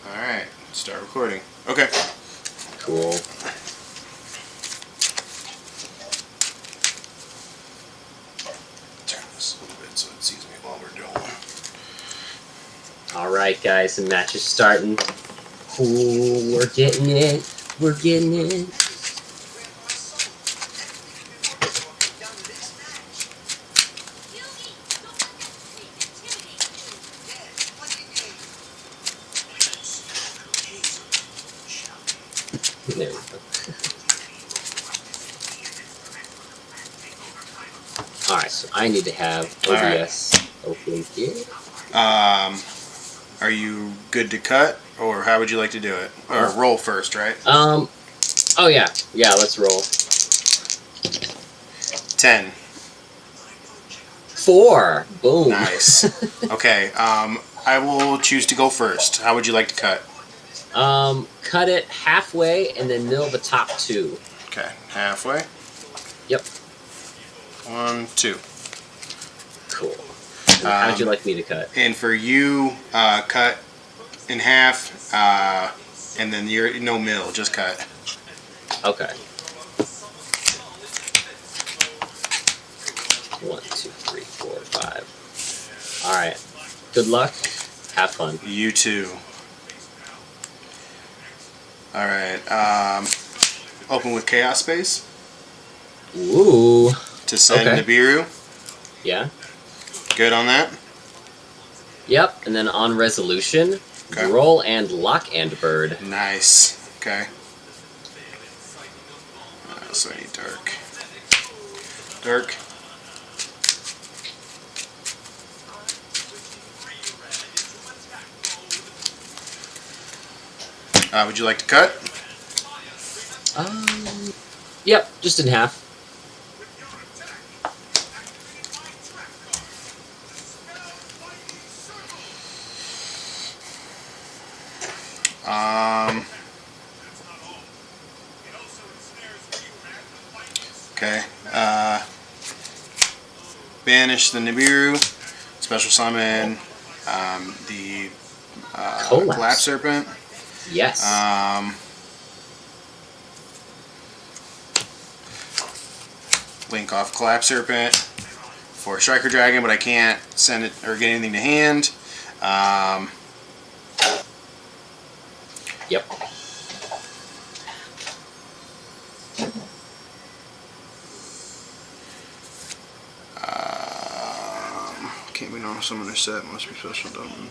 Alright, start recording. Okay. Cool. Turn this a little bit so it sees me while we're doing. Alright, guys, the match is starting. Ooh, we're getting it. We're getting it. There we go. Alright, so I need to have OBS open here. Are you good to cut, or how would you like to do it? Or roll first, right? Oh yeah. Yeah, let's roll. 10. 4! Boom. Nice. Okay, I will choose to go first. How would you like to cut? Cut it halfway and then mill the top 2. Okay, halfway. Yep. 1, 2. Cool. And how would you like me to cut? And for you, cut in half, and then you're no mill, just cut. Okay. 1, 2, 3, 4, 5. Alright. Good luck. Have fun. You too. Alright, open with Chaos Space Ooh. to send Okay. Nibiru. Yeah. Good on that? Yep, and then on resolution, Okay. roll and lock and bird. Nice. Okay. So I need dark. Dark. Would you like to cut? Yep, just in half. Okay. Banish the Nibiru. Special summon the Collapse Serpent. Yes. Link off Collapse Serpent for Striker Dragon, but I can't send it or get anything to hand. Yep. Can't be normal summoner set, must be special summon.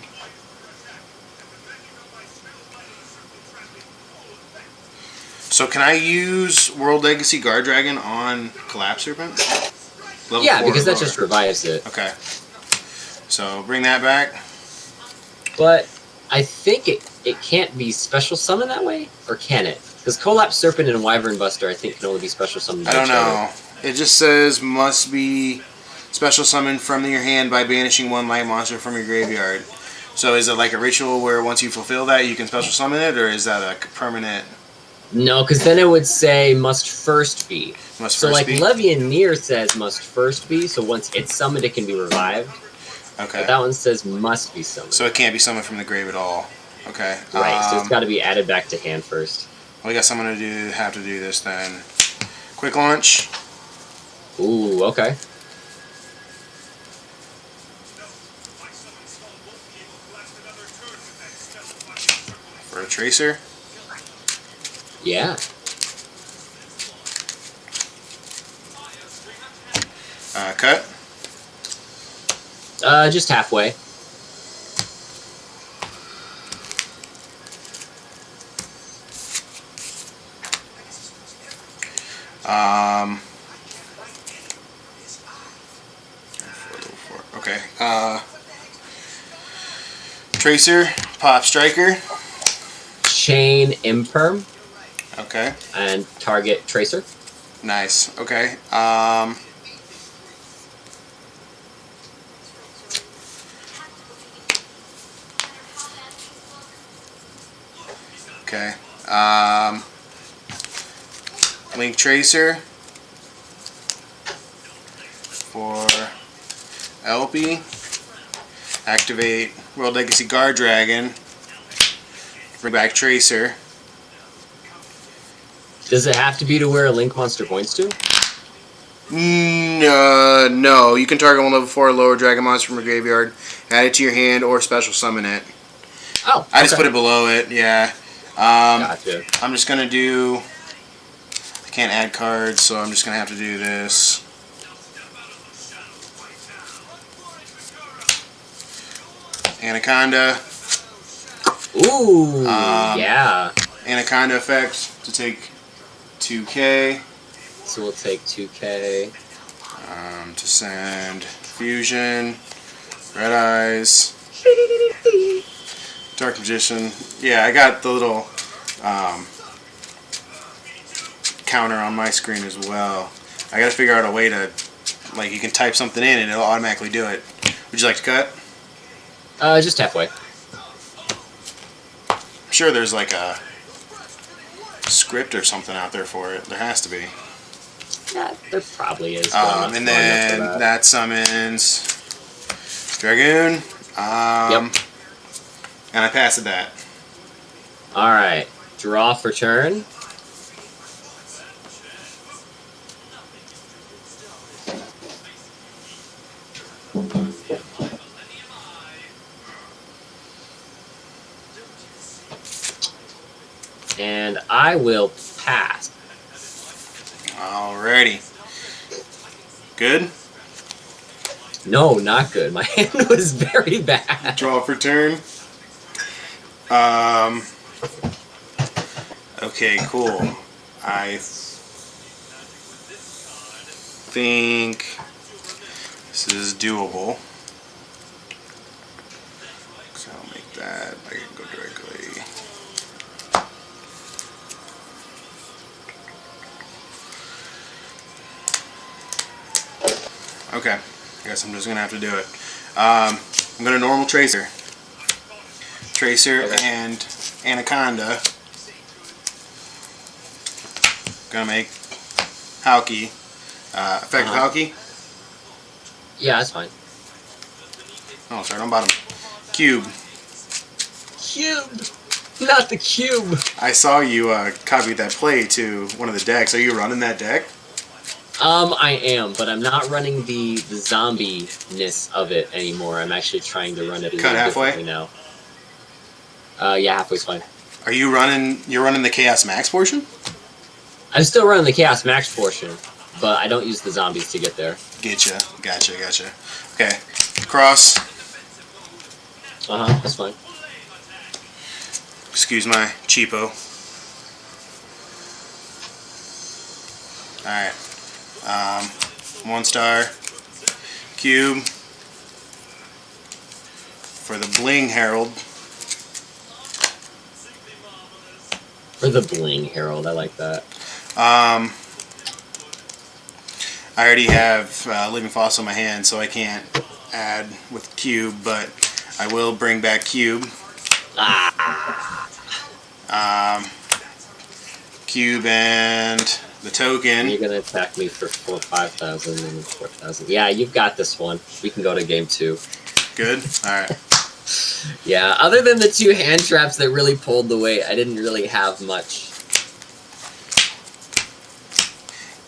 So can I use World Legacy Guard Dragon on Collapse Serpent? Level Yeah, 4 because or that lower. just revives it. Okay. So bring that back. But I think it can't be special summon that way, or can it? Because Collapse Serpent and Wyvern Buster, I think, can only be special summoned. I don't know. It just says must be special summoned from your hand by banishing one light monster from your graveyard. So is it like a ritual where once you fulfill that you can special summon it, or is that a permanent? No, because then it would say must first be. Must So first like be? Levian Near says must first be, so once it's summoned it can be revived. Okay. But that one says must be summoned. So it can't be summoned from the grave at all. Okay. Right, so it's got to be added back to hand first. Well, I guess I'm gonna have to do this then. Quick launch. Ooh, okay. For a tracer. Yeah. Cut. Just halfway. Okay. Tracer, Pop Striker. Chain Imperm Okay. and target Tracer. Nice. Okay. Okay. Link Tracer for LP. Activate World Legacy Guard Dragon Bring back Tracer. Does it have to be to where a Link monster points to? No. You can target one level 4 or lower dragon monster from your graveyard, add it to your hand, or special summon it. Oh, I just put it below it, yeah. Gotcha. I'm just going to do... I can't add cards, so I'm just going to have to do this. Anaconda. Ooh, yeah. Anaconda effect to take 2k. So we'll take 2k. To send Fusion, Red Eyes, Dark Magician. Yeah, I got the little counter on my screen as well. I gotta figure out a way to, like, you can type something in and it'll automatically do it. Would you like to cut? Just halfway. I'm sure there's like a script or something out there for it. There has to be. Yeah, there probably is. And then that summons Dragoon. Yep. And I pass it that. Alright. Draw for turn. And I will pass. Alrighty. Good? No, not good. My hand was very bad. Draw for turn. Okay, cool. I think this is doable. So I'll make that. I can go directly. Okay, I guess I'm just gonna have to do it. I'm gonna normal Tracer. Tracer and Anaconda. Gonna make Halki. Effective Halki. Yeah, that's fine. Oh, sorry, on bottom. Cube. Cube! Not the cube! I saw you copy that play to one of the decks. Are you running that deck? I am, but I'm not running the zombie-ness of it anymore. I'm actually trying to run it a little differently now. Yeah, halfway's fine. Are you running? You're running the Chaos Max portion? I'm still running the Chaos Max portion, but I don't use the zombies to get there. Getcha. Gotcha. Okay. Cross. That's fine. Excuse my cheapo. Alright. 1 star. Cube. For the Bling Herald. For the Bling Herald, I like that. I already have Living Fossil in my hand, so I can't add with Cube, but I will bring back Cube. Cube and the token. You're gonna attack me for 5,000 and 4,000. Yeah, you've got this one. We can go to game 2. Good? Alright. Yeah, other than the 2 hand traps that really pulled the weight, I didn't really have much.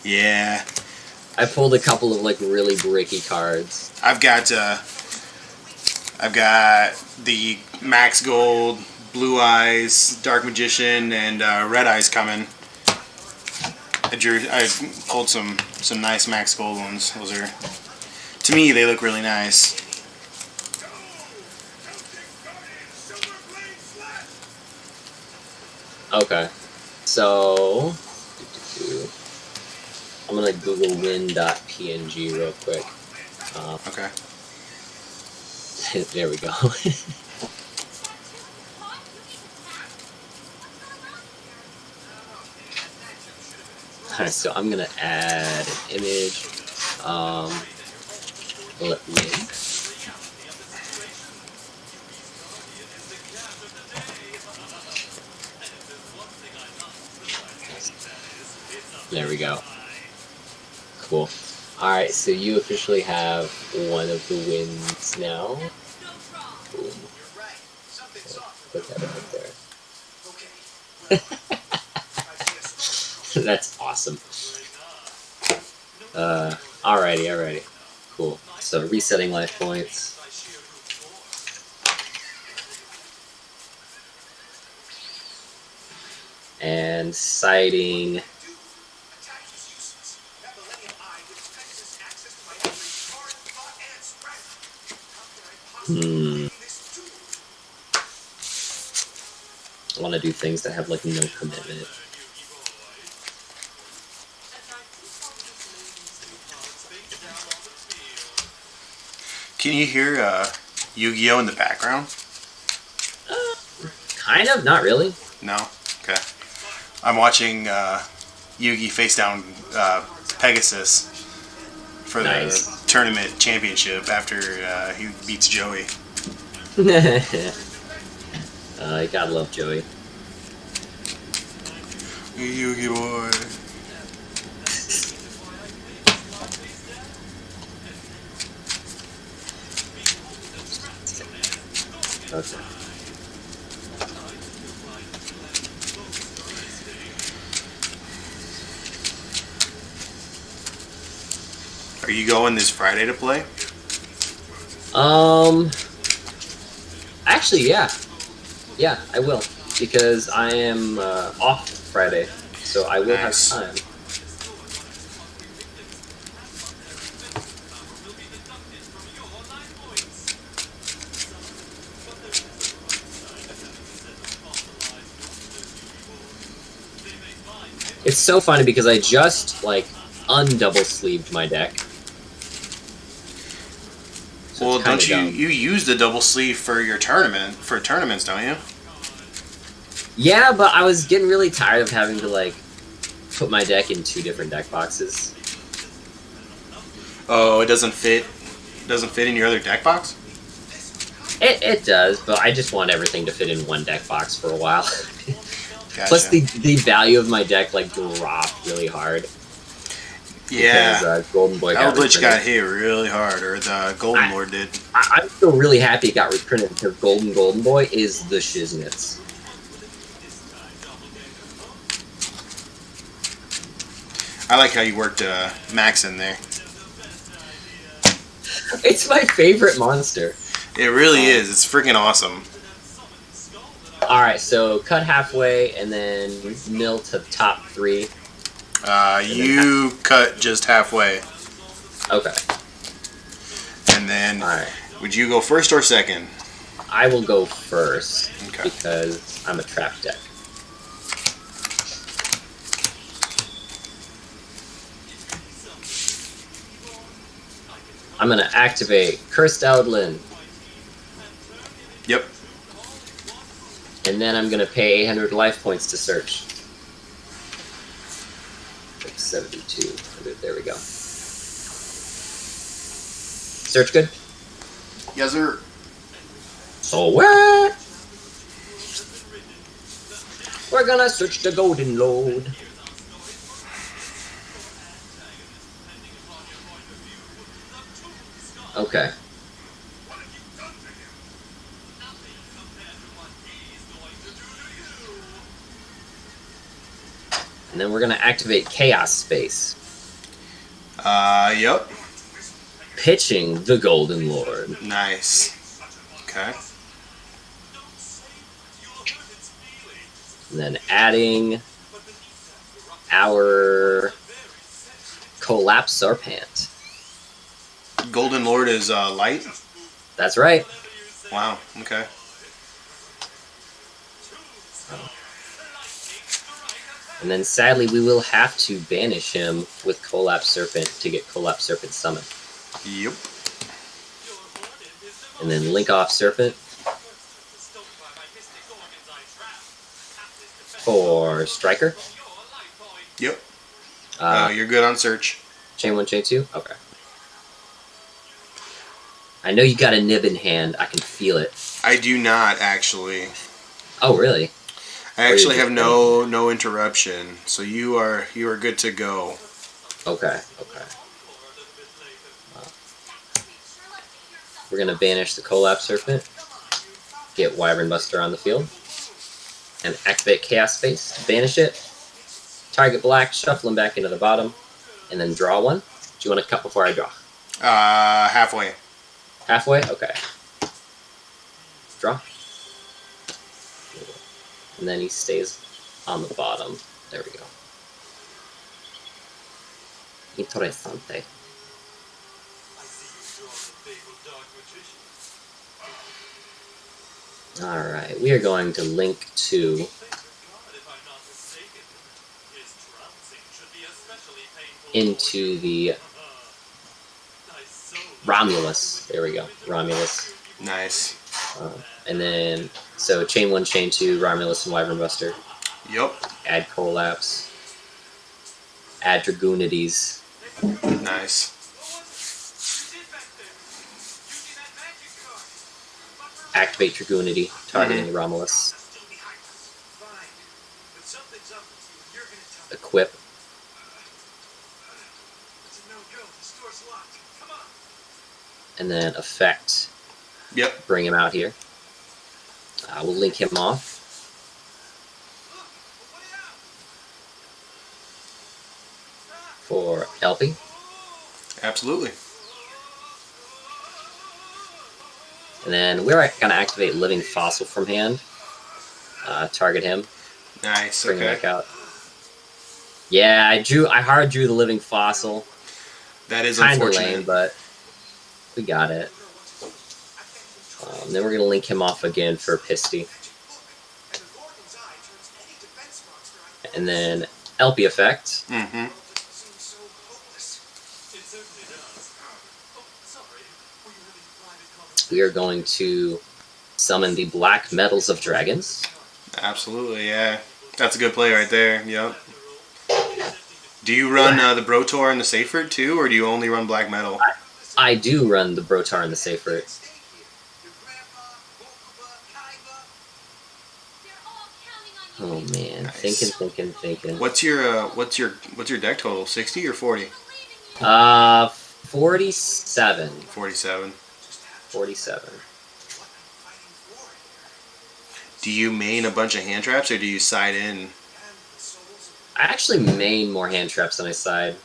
Yeah. I pulled a couple of, like, really bricky cards. I've got the Max Gold, Blue Eyes, Dark Magician, and Red Eyes coming. I pulled some nice Max Gold ones. Those are, to me, they look really nice. Okay, so I'm gonna Google win.png real quick. Okay. There we go. Alright, so I'm gonna add an image. Eld-Link. There we go. Cool. Alright, so you officially have one of the wins now. Boom. Put that right there. That's awesome. Alrighty. Cool. So resetting life points. And sighting. I want to do things that have like no commitment. Can you hear Yu-Gi-Oh in the background? Kind of, not really. No? Okay. I'm watching Yugi face down Pegasus for the tournament championship after he beats Joey. You gotta love Joey. Yugi boy. Okay. Are you going this Friday to play? Actually, yeah. Yeah, I will. Because I am off Friday, so I will have time. It's so funny because I just, like, undouble sleeved my deck. So well, don't you use the double sleeve for your tournaments, don't you? Yeah, but I was getting really tired of having to, like, put my deck in 2 different deck boxes. Oh, it doesn't fit? It doesn't fit in your other deck box? It does, but I just want everything to fit in one deck box for a while. Gotcha. Plus, the value of my deck, like, dropped really hard. Yeah. Because Golden Boy Eld-Link got hit really hard, or the Golden Lord did. I'm still really happy it got reprinted because Golden Boy is the shiznits. I like how you worked Max in there. It's my favorite monster. It really is. It's freaking awesome. Alright, so cut halfway and then mill to top 3. You cut just halfway. Okay. And then, would you go first or second? I will go first, okay. Because I'm a trap deck. I'm going to activate Cursed Eld-Link. Yep. And then I'm going to pay 800 life points to search. 7200, there we go. Search good? Yes, sir. So what? We're gonna search the Golden Lord. Okay. And then we're gonna activate Chaos Space. Yep. Pitching the Golden Lord. Nice. Okay. And then adding our Collapsar Pant. Golden Lord is light? That's right. Wow, okay. And then sadly we will have to banish him with Collapse Serpent to get Collapse Serpent summoned. Yep. And then link off Serpent. For Striker. Yep. You're good on search. Chain 1, chain 2? Okay. I know you got a nib in hand. I can feel it. I do not, actually. Oh, really? I actually have no interruption, so you are good to go. Okay, okay. We're gonna banish the Collapse Serpent, get Wyvern Buster on the field, and activate Chaos Space to banish it Target black, shuffle him back into the bottom, and then draw one. Do you want to cut before I draw? Halfway. Halfway? Okay. Draw. And then he stays on the bottom. There we go. Interessante. Alright, we are going to link to into the Romulus. There we go. Romulus. Nice. And then, so chain 1, chain 2, Romulus and Wyvern Buster. Yep. Add Collapse. Add Dragoonides. Nice. Activate Dragoonity, targeting Romulus. Equip. And then effect. Yep. Bring him out here. We'll link him off. For Elpie. Absolutely. And then we're going to activate Living Fossil from hand. Target him. Nice. Bring him back out. Yeah, I hard drew the Living Fossil. That is kinda unfortunate. lame, but we got it. Then we're going to link him off again for Pisty. And then Elpie effect. Mm-hmm. We are going to summon the Black Metals of Dragons. Absolutely, yeah. That's a good play right there, yep. Do you run the Brotor and the Seyfert too, or do you only run Black Metal? I do run the Brotar and the Seyfert. Oh man, Nice. thinking. What's your deck total? 60 or 40? 47. 47. 47. Do you main a bunch of hand traps or do you side in? I actually main more hand traps than I side.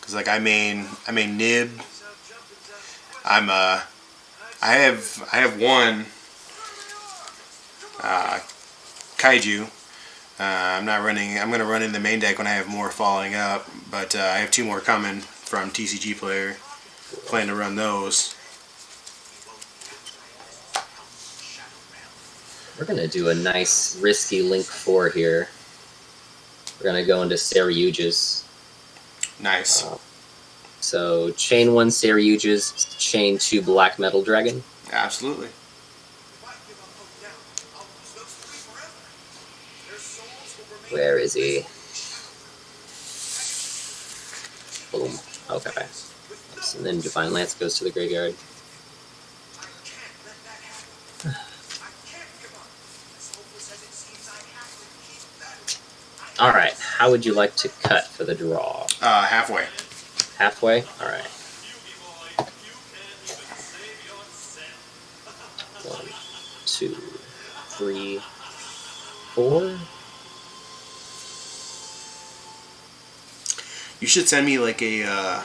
Cause like I main Nib. I have one Kaiju. I'm gonna run in the main deck when I have more falling up, but I have 2 more coming from TCG player. Plan to run those. We're gonna do a nice risky Link 4 here. We're gonna go into Saryujas. Nice. So chain 1 Saryujas, chain 2 Black Metal Dragon. Absolutely. Where is he? Boom. Okay. And then Divine Lance goes to the graveyard. Alright, how would you like to cut for the draw? Halfway. Halfway? Alright. 1, 2, 3, 4. You should send me like a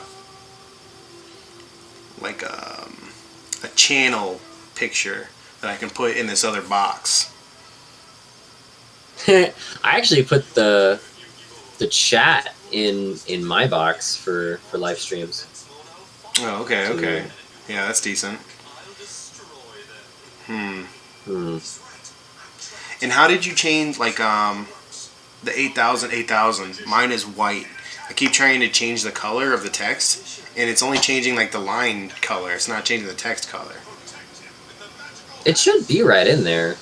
channel picture that I can put in this other box. I actually put the chat in my box for live streams. Oh, okay. Yeah, that's decent. And how did you change like the 8000? Mine is white. I keep trying to change the color of the text, and it's only changing like the line color. It's not changing the text color. It should be right in there.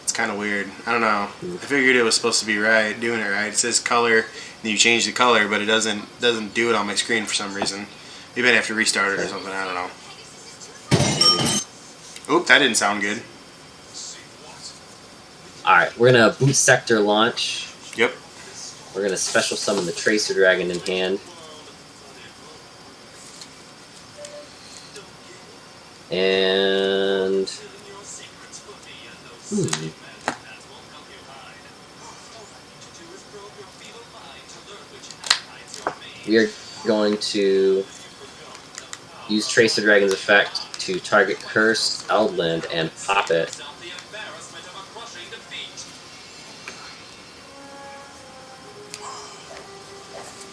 It's kind of weird. I don't know. I figured it was supposed to be right, doing it right. It says color, and you change the color, but it doesn't do it on my screen for some reason. Maybe I'd have to restart it or something. I don't know. Oop, that didn't sound good. Alright, we're gonna boot sector launch. Yep. We're gonna special summon the Tracer Dragon in hand. And we are going to use Tracer Dragon's effect to target Cursed Eld-Link and pop it.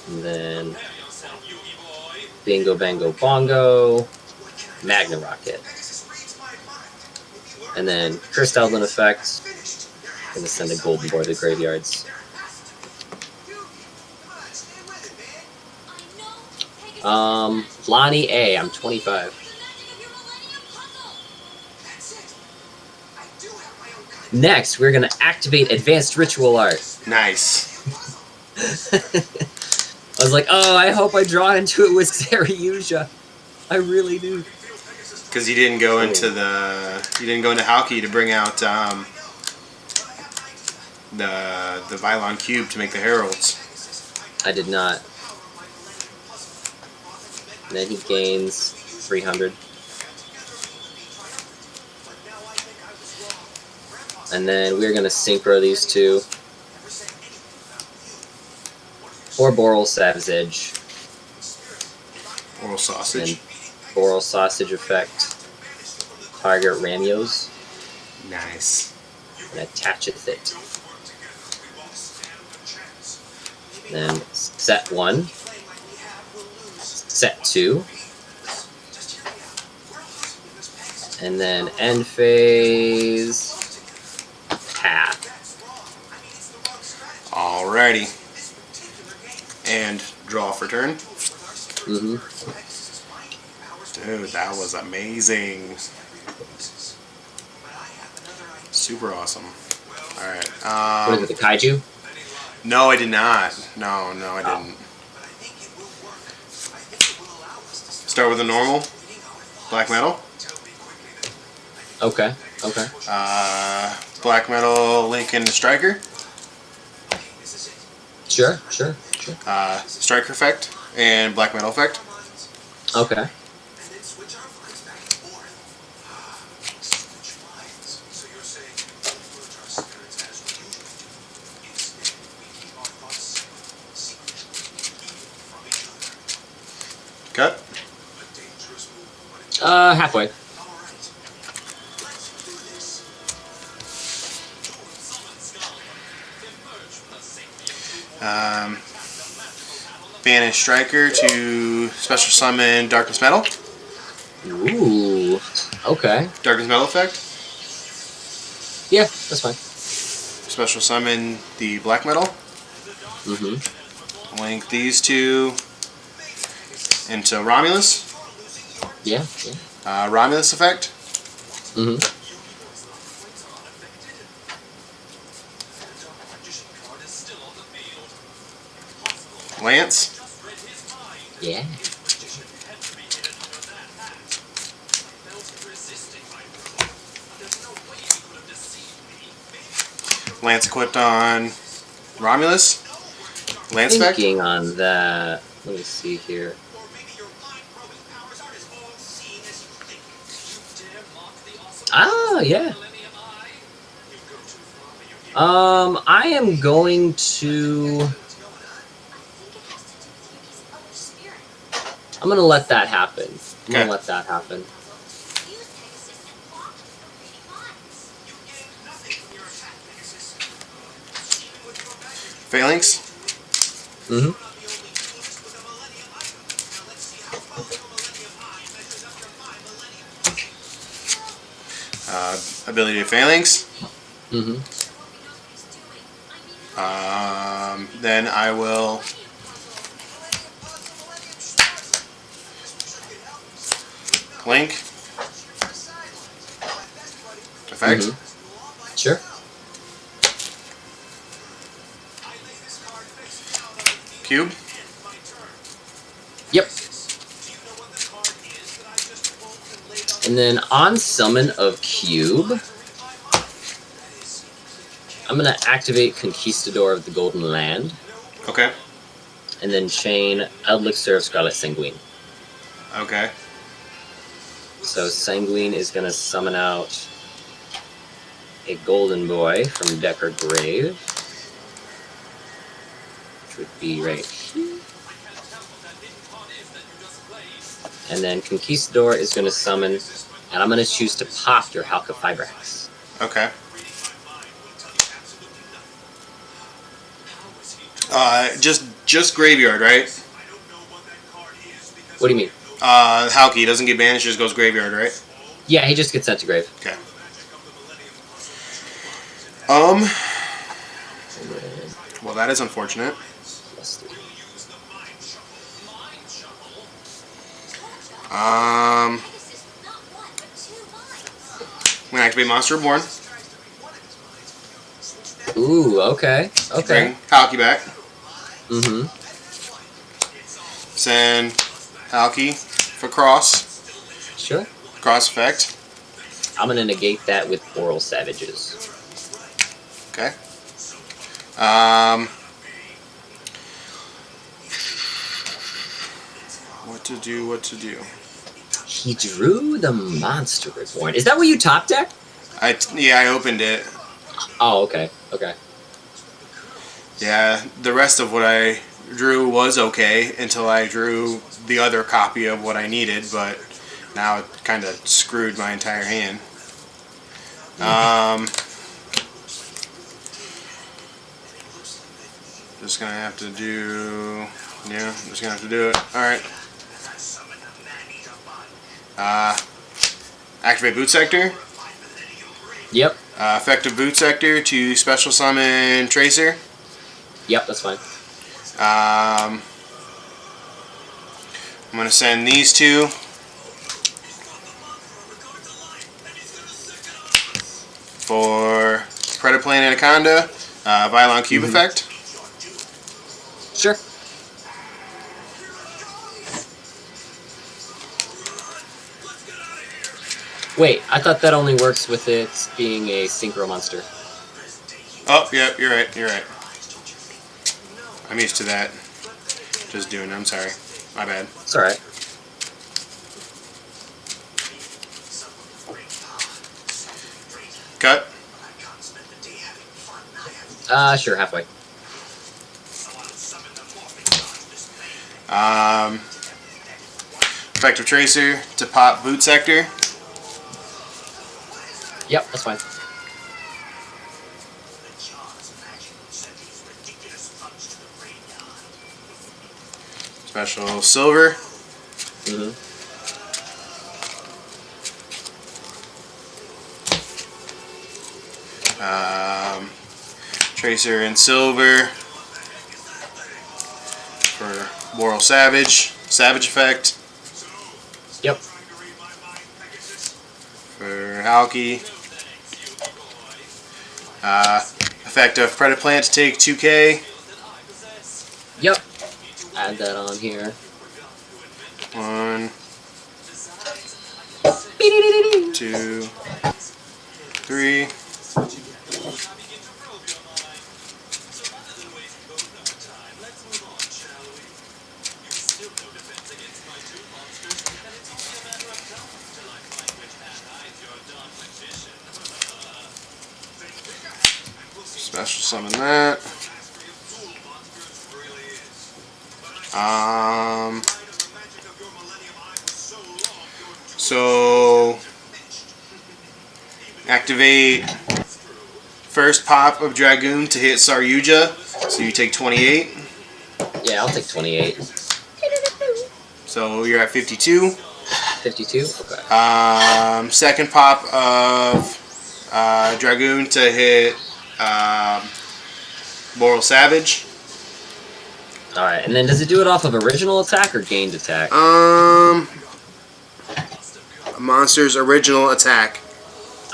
And then Bingo Bango Bongo, Magna Rocket. And then Cursed Eld-Link effect, going to send a Golden Boy to the graveyards. Lonnie A, I'm 25. Next, we're going to activate Advanced Ritual Art. Nice. I was like, oh, I hope I draw into it with Zaryuja. I really do. Because you didn't go into Halki to bring out the Vylon Cube to make the Heralds. I did not. And then he gains 300. And then we're going to synchro these two. Or Boral Savage. Oral Sausage. And Boral Sausage effect. Target Ramios. Nice. And attacheth it. Then set 1. Set 2. And then end phase. Path. Alrighty. And draw for turn. Mm-hmm. Dude, that was amazing. Super awesome. Alright. What is it, the Kaiju? No, I did not. No, I didn't. Start with a normal. Black metal. Okay. Black metal Lincoln Striker. Sure. Striker effect and black metal effect. Okay. Cut. Halfway. Banish Striker to special summon Darkness Metal. Ooh. Okay. Darkness Metal effect. Yeah, that's fine. Special summon the Black Metal. Mm-hmm. Link these two into Romulus. Yeah. Romulus effect. Mm-hmm. Lance. Yeah. Lance equipped on Romulus. Lance spec. Thinking on that. Let me see here. Ah, yeah. I am going to... I'm gonna let that happen. Phalanx. Mm-hmm. Ability of Phalanx. Mm-hmm. Then I will Link. Effect. Mm-hmm. Sure. Cube. Yep. And then on summon of Cube, I'm going to activate Conquistador of the Golden Land. Okay. And then chain Eld-Link of Scarlet Sanguine. Okay. So Sanguine is going to summon out a Golden Boy from Decker Grave, which would be right here. And then Conquistador is going to summon, and I'm going to choose to pop your Halka Fiber House. Okay. Just graveyard, right? What do you mean? Halki doesn't get banished, just goes graveyard, right? Yeah, he just gets sent to grave. Okay. Well, that is unfortunate. I'm gonna activate Monster Reborn. Ooh, okay. Bring Halki back. Mm-hmm. Send Halki for cross. Sure. Cross effect. I'm gonna negate that with Oral Savages. Okay. What to do? He drew the Monster Reborn. Is that what you top deck? Yeah, I opened it. Oh, okay. Okay. Yeah, the rest of what I drew was okay until I drew the other copy of what I needed, but now it kind of screwed my entire hand. Just gonna have to do... Yeah, I'm just gonna have to do it. Alright. Activate Boot Sector. Yep. Effective Boot Sector to special summon Tracer. Yep, that's fine. I'm gonna send these two. For Predaplan Anaconda, Violon Cube effect. Sure. Wait, I thought that only works with it being a synchro monster. Oh, yeah, you're right. I'm used to that. Just doing it. I'm sorry. My bad. It's alright. Cut. Sure, halfway. Effective Tracer to pop Boot Sector. Yep, that's fine. Special Silver. Mm-hmm. Tracer in Silver for Moral Savage. Savage effect. Yep. For Halki. Effect of Predaplant to take 2k. Yep. Add that on here. 1, 2, 3. Special summon that. So activate first pop of Dragoon to hit Saryuja. So you take 28. Yeah, I'll take 28. So you're at 52. 52? Okay. Second pop of Dragoon to hit Moral Savage. Alright, and then does it do it off of original attack or gained attack? Monster's original attack.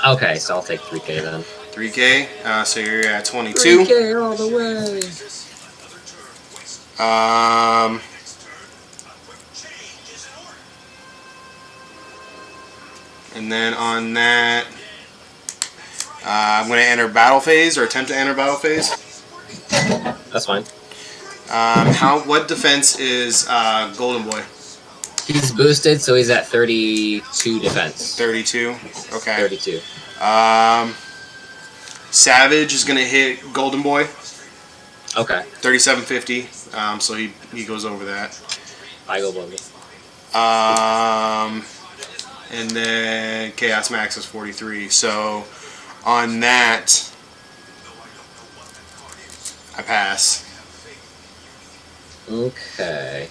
Okay, so I'll take 3k then. 3k, so you're at 22. 3k all the way. And then on that, I'm going to enter battle phase, or attempt to enter battle phase. That's fine. What defense is Golden Boy? He's boosted, so he's at 32 defense. 32? Okay. 32. Savage is going to hit Golden Boy. Okay. 3750, so he goes over that. I go above it. And then Chaos Max is 43. So on that, I pass. Okay.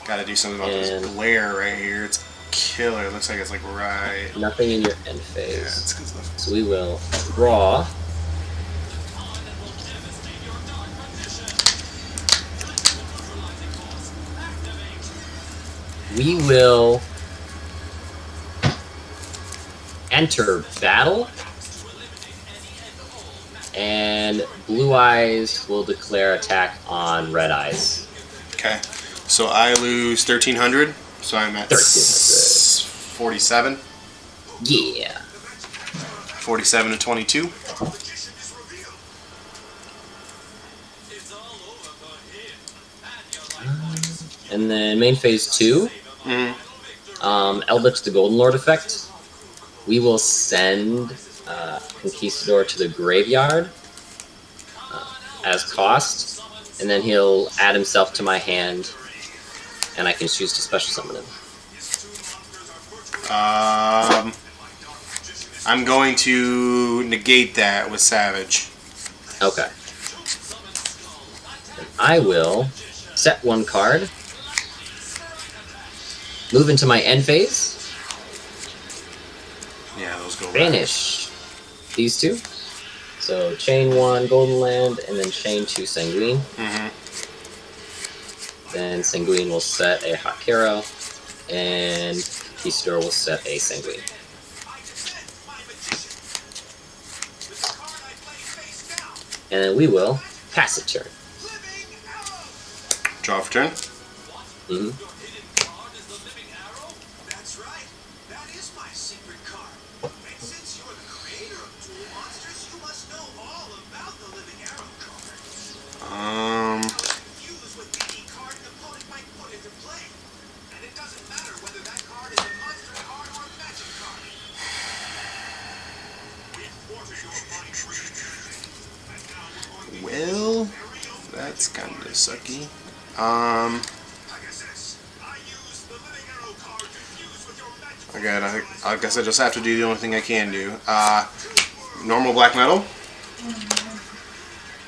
Got to do something about this glare right here. It's killer. It looks like it's like right. Nothing in your end phase. Yeah, it's good stuff. So we will draw. We will enter battle, and Blue Eyes will declare attack on Red Eyes. Okay, so I lose 1,300, so I'm at 47. Yeah. 47 to 22. And then main phase 2. Eld-Link the Golden Lord effect. We will send Conquistador to the graveyard as cost, and then he'll add himself to my hand, and I can choose to special summon him. I'm going to negate that with Savage. Okay. And I will set one card, move into my end phase. Yeah, those go Banish these two. So chain 1 Golden Land, and then chain 2 Sanguine. Then Sanguine will set a Hakero, and Conquistador will set a Sanguine. And then we will pass a turn. Draw for turn. That's right. That is my secret card. And since you're the creator of Duel Monsters, you must know all about the Living Arrow card. Use with any card an opponent might put into play. And it doesn't matter whether that card is a monster card or a magic card. Well, that's kind of sucky. Okay, I guess I just have to do the only thing I can do. Normal black metal.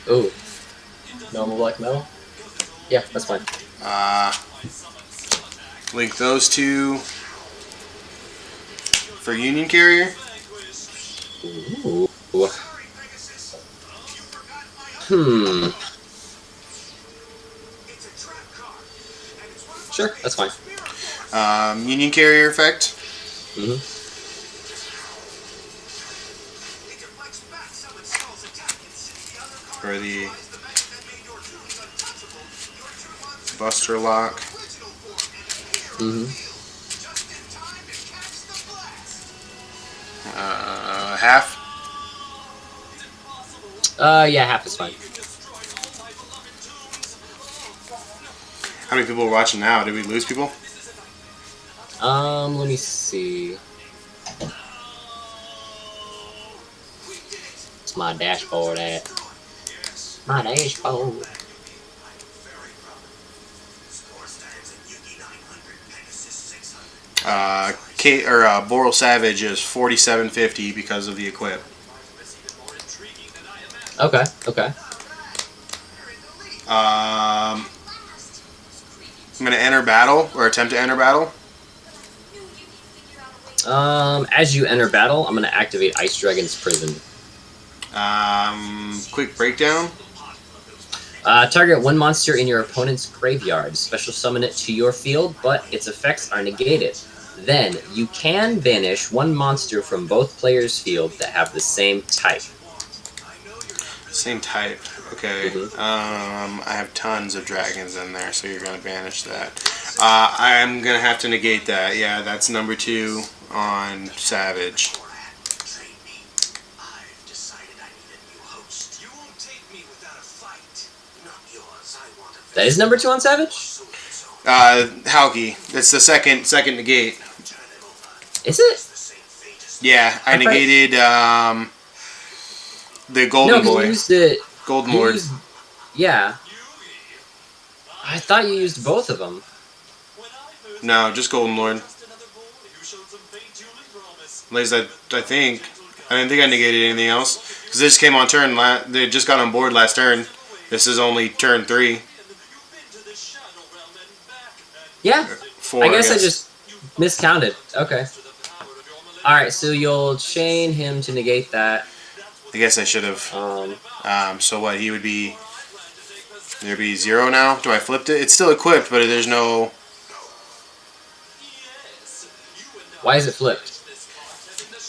Ooh. Normal black metal? Yeah, that's fine. Link those two for Union Carrier. Ooh. Sure, that's fine. Union Carrier effect. For the Buster Lock. Half. Yeah, half is fine. How many people are watching now? Did we lose people? Let me see. It's my dashboard at. My dashboard. Boral Savage is 4750 because of the equip. Okay, okay. I'm going to enter battle, or attempt to enter battle. As you enter battle, I'm going to activate Ice Dragon's Prison. Quick breakdown. Target one monster in your opponent's graveyard. Special summon it to your field, but its effects are negated. Then, you can banish one monster from both players' field that have the same type. Same type. Okay. I have tons of dragons in there, so you're going to banish that. I'm going to have to negate that. Yeah, that's number 2 on Savage. That is number 2 on Savage? Halki. That's the second negate. Is it? Yeah, I negated the Golden Boy. You used it. Golden Lord. Yeah. I thought you used both of them. No, just Golden Lord. At least I think. I didn't think I negated anything else. Because this came on turn. They just got on board last turn. This is only turn 3. Yeah. 4, I guess I just miscounted. Okay. Alright, so you'll chain him to negate that. I guess I should have. So what? He would be. There'd be 0 now. Do I flipped it? It's still equipped, but there's no. Why is it flipped?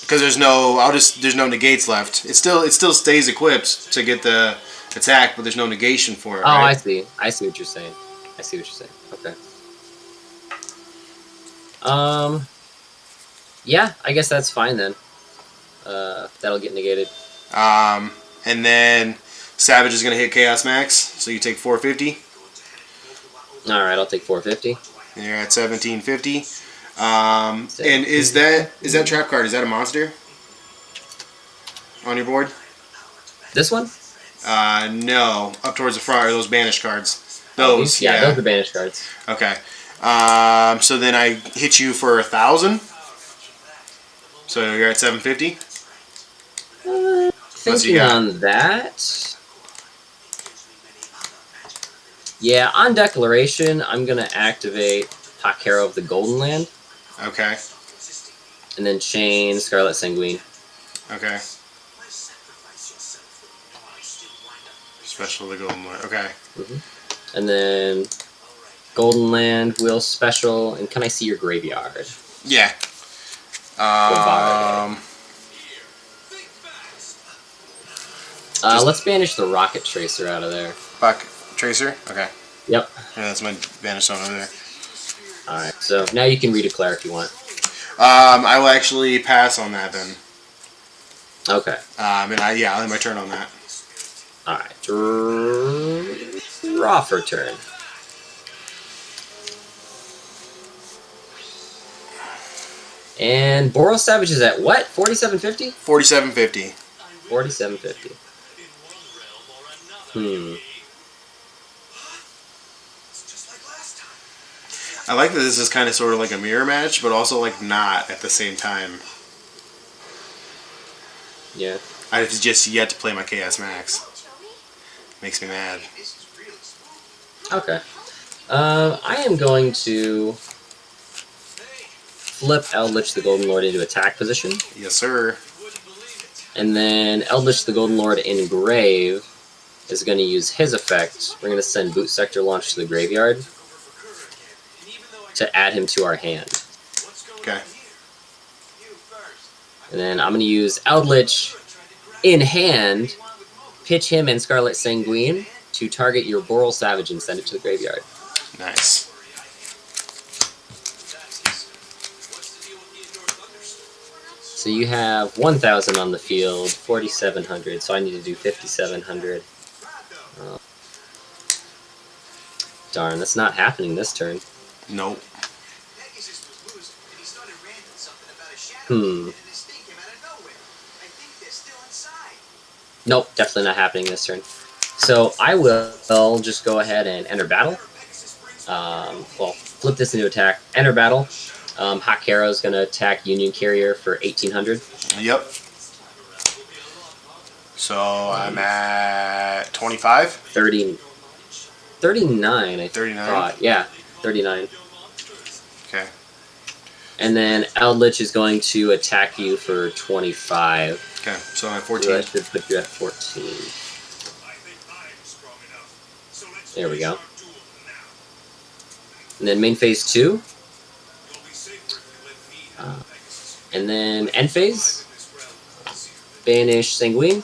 Because there's no. There's no negates left. It still stays equipped to get the attack, but there's no negation for it. Oh, right? I see. I see what you're saying. Okay. Yeah, I guess that's fine then. That'll get negated. And then Savage is gonna hit Chaos Max, so you take 450. All right, I'll take 450. And you're at 1750. And is that trap card? Is that a monster on your board? This one? No. Up towards the front are those banished cards. Those, yeah, those are banished cards. Okay. So then I hit you for 1,000. So you're at 750. Thinking on that. Yeah, on declaration, I'm gonna activate Hawk Hero of the Golden Land. Okay. And then chain Scarlet Sanguine. Okay. Special the Golden Land. Okay. And then Golden Land will special. And can I see your graveyard? Yeah. Let's banish the Rocket Tracer out of there. Buck Tracer? Okay. Yep. Yeah, that's my banish zone over there. Alright, so now you can redeclare if you want. I will actually pass on that then. Okay. And I'll end my turn on that. Alright. Draw for turn. And Boros Savage is at what? 4750? 4750. 4750. I like that this is kind of sort of like a mirror match, but also like not at the same time. Yeah. I've just yet to play my Chaos Max. Makes me mad. Okay. I am going to flip Eld-Lich the Golden Lord into attack position. Yes, sir. And then Eld-Lich the Golden Lord in grave is going to use his effect. We're going to send Boot Sector Launch to the graveyard to add him to our hand. Okay. And then I'm going to use Eld-Lich in hand, pitch him and Scarlet Sanguine to target your Boral Savage and send it to the graveyard. Nice. So you have 1,000 on the field, 4,700, so I need to do 5,700. Darn, that's not happening this turn. Nope. Nope, definitely not happening this turn. So I will just go ahead and enter battle. Well, flip this into attack. Enter battle. Hawk Hero is going to attack Union Carrier for 1,800. Yep. So I'm at 25? 39, I 39? thought. Yeah, 39. Okay. And then Eld-Lich is going to attack you for 25. Okay, so I'm at So 14. that should put you at 14. There we go. And then main phase 2. And then end phase. Banish Sanguine.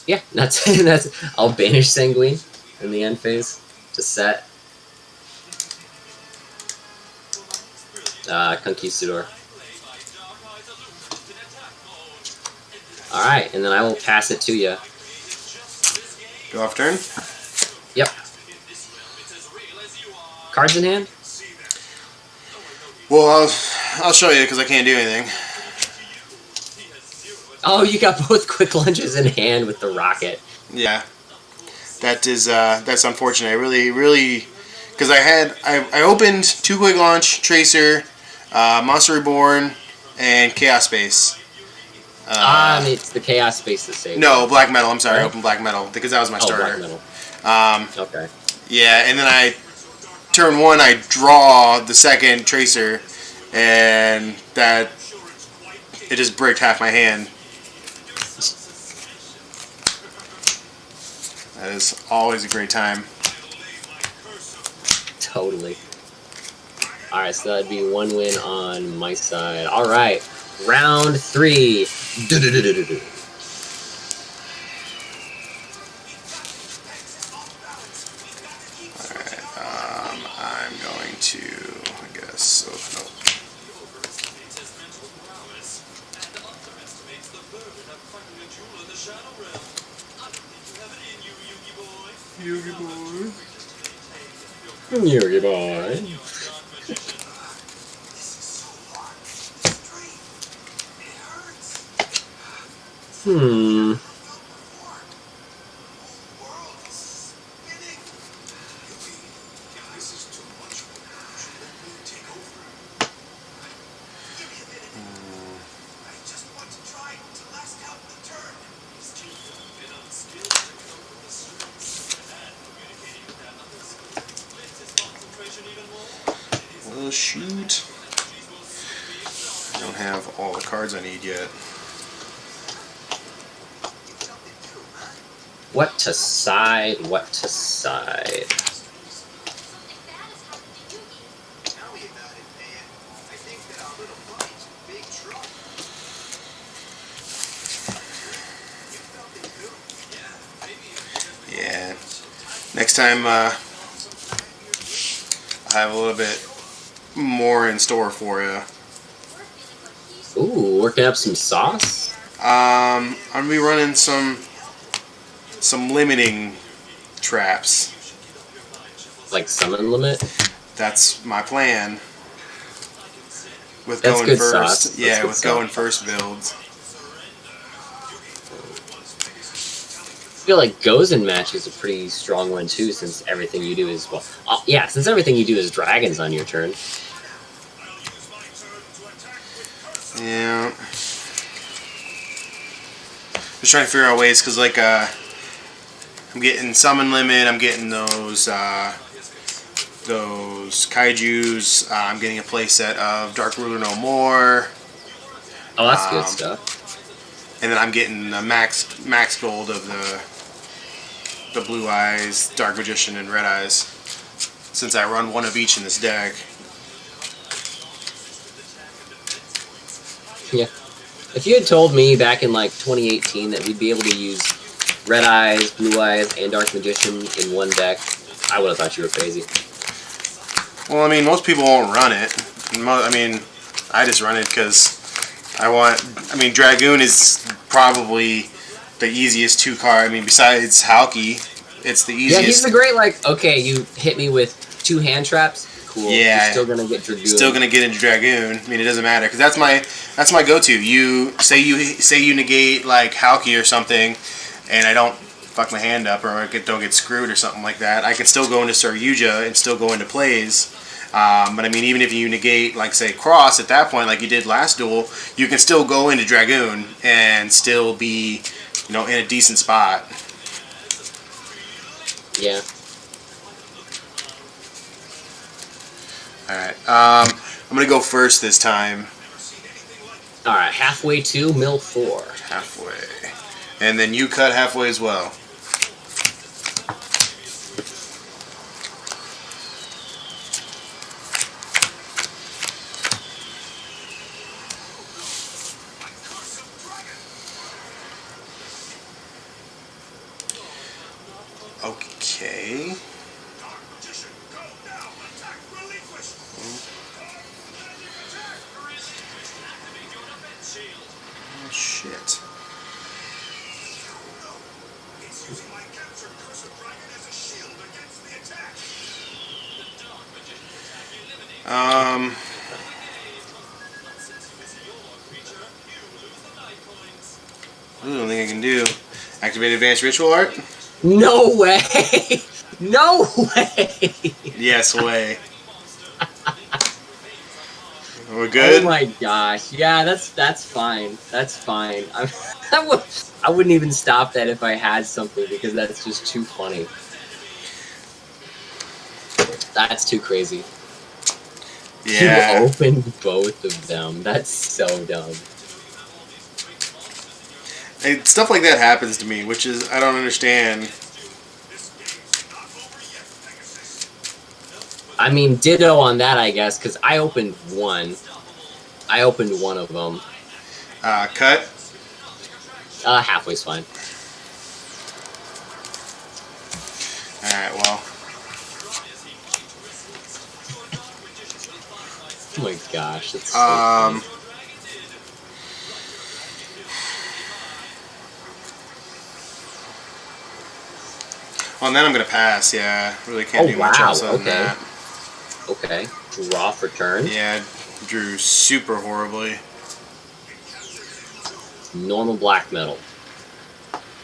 Yeah, that's I'll banish Sanguine in the end phase to set. Conquistador. Alright, and then I will pass it to you. Go off turn? Yep. Cards in hand? Well, I'll show you because I can't do anything. Oh, you got both quick lunges in hand with the rocket. Yeah. That's unfortunate. I really, because I opened 2 quick launch, Tracer, Monster Reborn, and Chaos Space. It's the Chaos Space that saved. No, Black Metal. I'm sorry, Right? I opened Black Metal because that was my starter. Black Metal. Okay. Yeah, and then turn 1, I draw the second Tracer, and it just bricked half my hand. That is always a great time. Totally. Alright, so that'd be 1 win on my side. Alright, round 3. Do-do-do-do-do-do. Alright, I'm going to, I guess, open up. Yugi boy. Yugi boy. Hmm. Well, shoot. I don't have all the cards I need yet. What to side? What to side? Yeah. Next time, I'll have a little bit more in store for you. Ooh, working up some sauce? I'm gonna be running some limiting traps. Like summon limit? That's my plan. With That's going good first. sauce. That's Yeah, good with sauce. going first builds. I feel like Gozen match is a pretty strong one too, since everything you do is since everything you do is dragons on your turn. Yeah. Just trying to figure out ways, because like I'm getting summon limit. I'm getting those kaijus. I'm getting a playset of Dark Ruler No More. Oh, that's good stuff. And then I'm getting the max gold of the Blue Eyes, Dark Magician, and Red Eyes, since I run one of each in this deck. Yeah. If you had told me back in like 2018 that we'd be able to use Red Eyes, Blue Eyes, and Dark Magician in one deck, I would have thought you were crazy. Well, I mean, most people won't run it. I mean, I just run it because Dragoon is probably the easiest 2-card. I mean, besides Halki, it's the easiest. Yeah, he's the great, like, okay, you hit me with 2 hand traps, cool. Yeah. You're still going to get Dragoon. Still going to get into Dragoon. I mean, it doesn't matter, because that's my go-to. You say you negate, like, Halki or something, and I don't fuck my hand up or don't get screwed or something like that, I can still go into Saryuja and still go into plays. But I mean, even if you negate, like, say, Cross at that point, like you did last duel, you can still go into Dragoon and still be, in a decent spot. Yeah. Alright, I'm going to go first this time. Alright, halfway to mill 4. Halfway. And then you cut halfway as well. Okay. Oh, shit. I don't think I can do. Activate Advanced Ritual Art. No way! No way! Yes way. We're good? Oh my gosh. Yeah, that's fine. That's fine. I wouldn't even stop that if I had something because that's just too funny. That's too crazy. Yeah. You opened both of them. That's so dumb. And stuff like that happens to me, which is, I don't understand. I mean, ditto on that, I guess, because I opened one. I opened one of them. Cut? Halfway's fine. Alright, well. Oh my gosh, that's so funny. Well, then I'm going to pass, yeah. Really can't do much else other than that. Okay. Draw for turn. Yeah, drew super horribly. Normal black metal.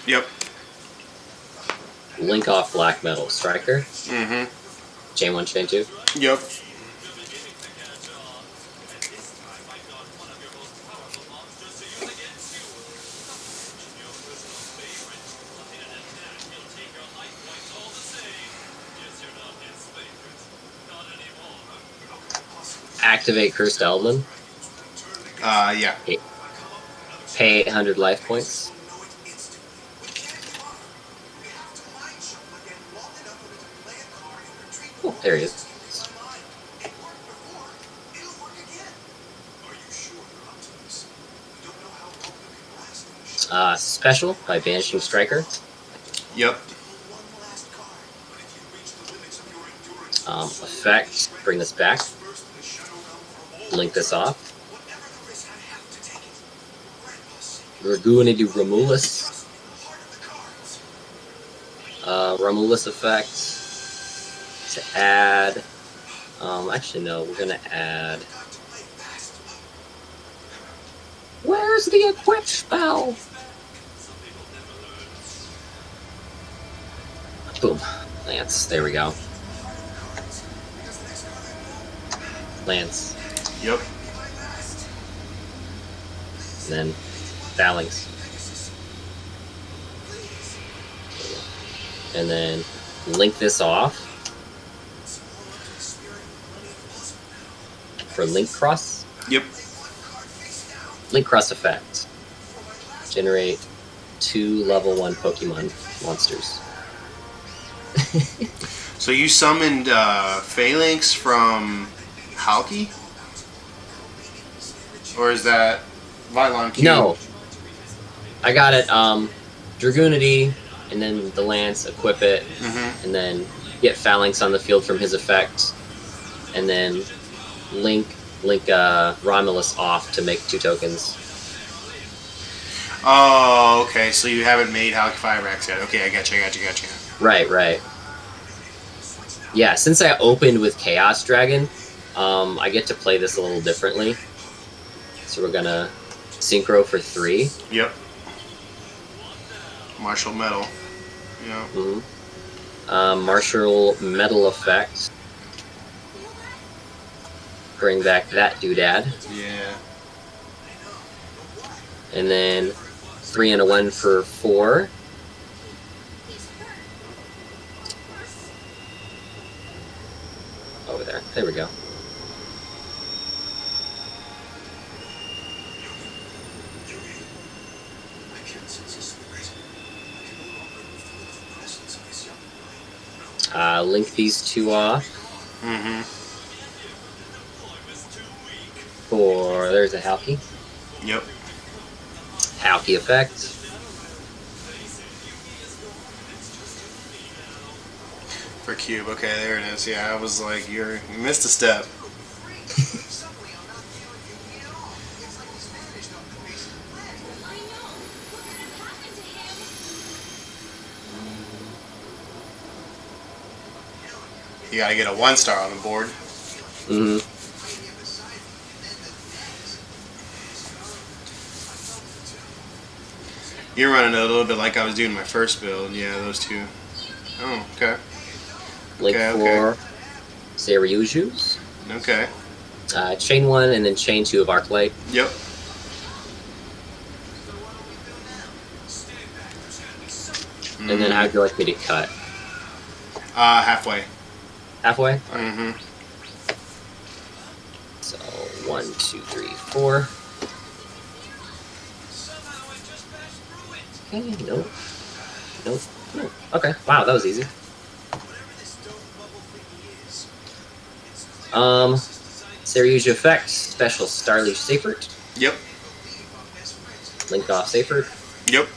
Yep. Link off black metal. Striker. Mm-hmm. Chain 1, chain 2. Yep. Activate Cursed Eld-Link. Yeah. Pay 800 life points. Oh, there he is. Special by Banishing Striker. Yep. Effect, bring this back. Link this off. Dragoonity Romulus. Romulus effect. To add. Actually, no, we're gonna add. Where's the equip spell? Boom. Lance. There we go. Lance. Yep. And then Phalanx. And then link this off for Link Cross. Yep. Link Cross effect. Generate 2 level 1 Pokemon monsters. So you summoned Phalanx from Halki? Or is that Vylon Cube? No. I got it, Dragoonity, and then the Lance, equip it, and then get Phalanx on the field from his effect, and then link Romulus off to make 2 tokens. Oh, okay, so you haven't made Halki Firebrax yet. Okay, I gotcha. Right. Yeah, since I opened with Chaos Dragon, I get to play this a little differently. So we're gonna synchro for 3. Yep. Martial Metal. Yeah. Martial Metal effect. Bring back that doodad. Yeah. And then 3 and a 1 for 4. Over there. There we go. Link these 2 off. For there's a Halki. Yep. Halki effect. For Cube. Okay, there it is. Yeah, I was like, you missed a step. You gotta get a 1-star on the board. You're running a little bit like I was doing my first build. Yeah, those two. Oh, okay. Link Okay, for Seryuju's. Okay. Chain 1 and then chain 2 of Arclight. Yep. And then how'd you like me to cut? Halfway. Halfway? Mm-hmm. So 1, 2, 3, 4. Okay, nope. Nope. Nope. Okay. Wow, that was easy. Seryuju effect, special Starleaf Seyfert. Yep. Link off Seyfert. Yep.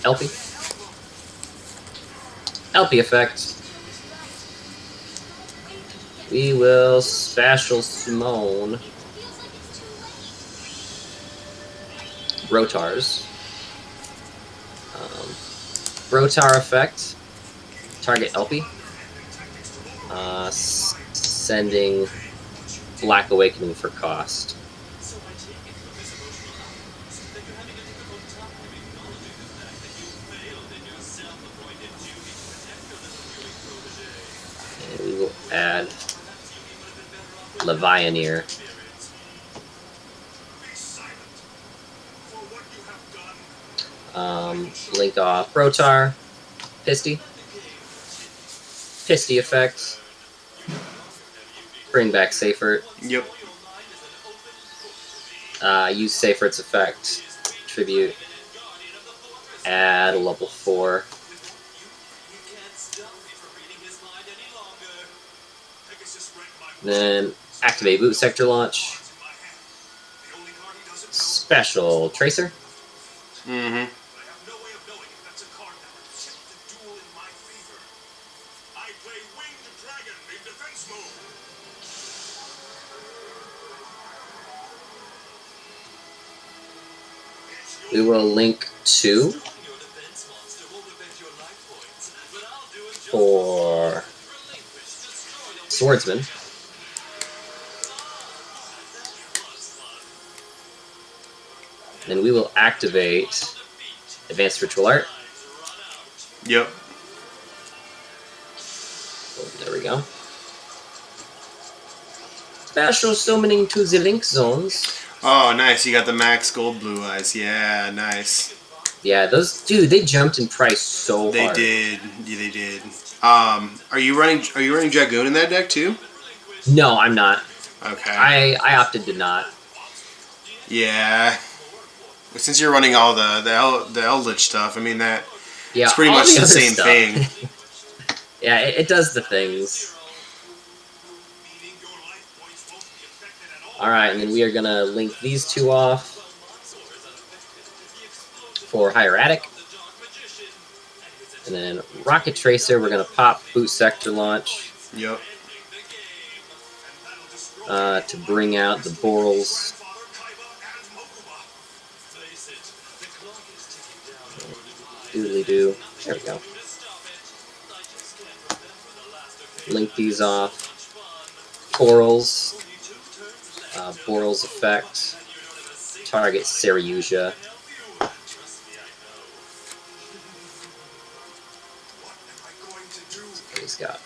Elfie. Elfie effect. We will special summon Rotars. Rotar effect. Target Elfie. Sending Black Awakening for cost. And we will add Levianeer. Link off Rotar. Pisty. Pisty effect. Bring back Seyfert. Yep. Use Seyfert's effect. Tribute. Add a level 4. Then activate Boot Sector Launch. Special Tracer. Mm-hmm. We will link 2 for Swordsman. Then we will activate Advanced Ritual Art. Yep. Oh, there we go. Special summoning to the link zones. Oh, nice. You got the max gold blue eyes. Yeah, nice. Yeah, those dude, they jumped in price so They hard. did. Yeah, they did. Are you running Dragoon in that deck too? No, I'm not. Okay. I opted to not. Yeah. Since you're running all the Eld-Lich stuff, I mean that Yeah, it's pretty all much the other same stuff. thing. Yeah, it does the things. Alright, and then we are going to link these 2 off for Hieratic. And then Rocket Tracer, we're going to pop Boot Sector Launch Yep. to bring out the Borals. Doodly-doo. There we go. Link these off. Corals. Borals effect. Target Seryuja. He's got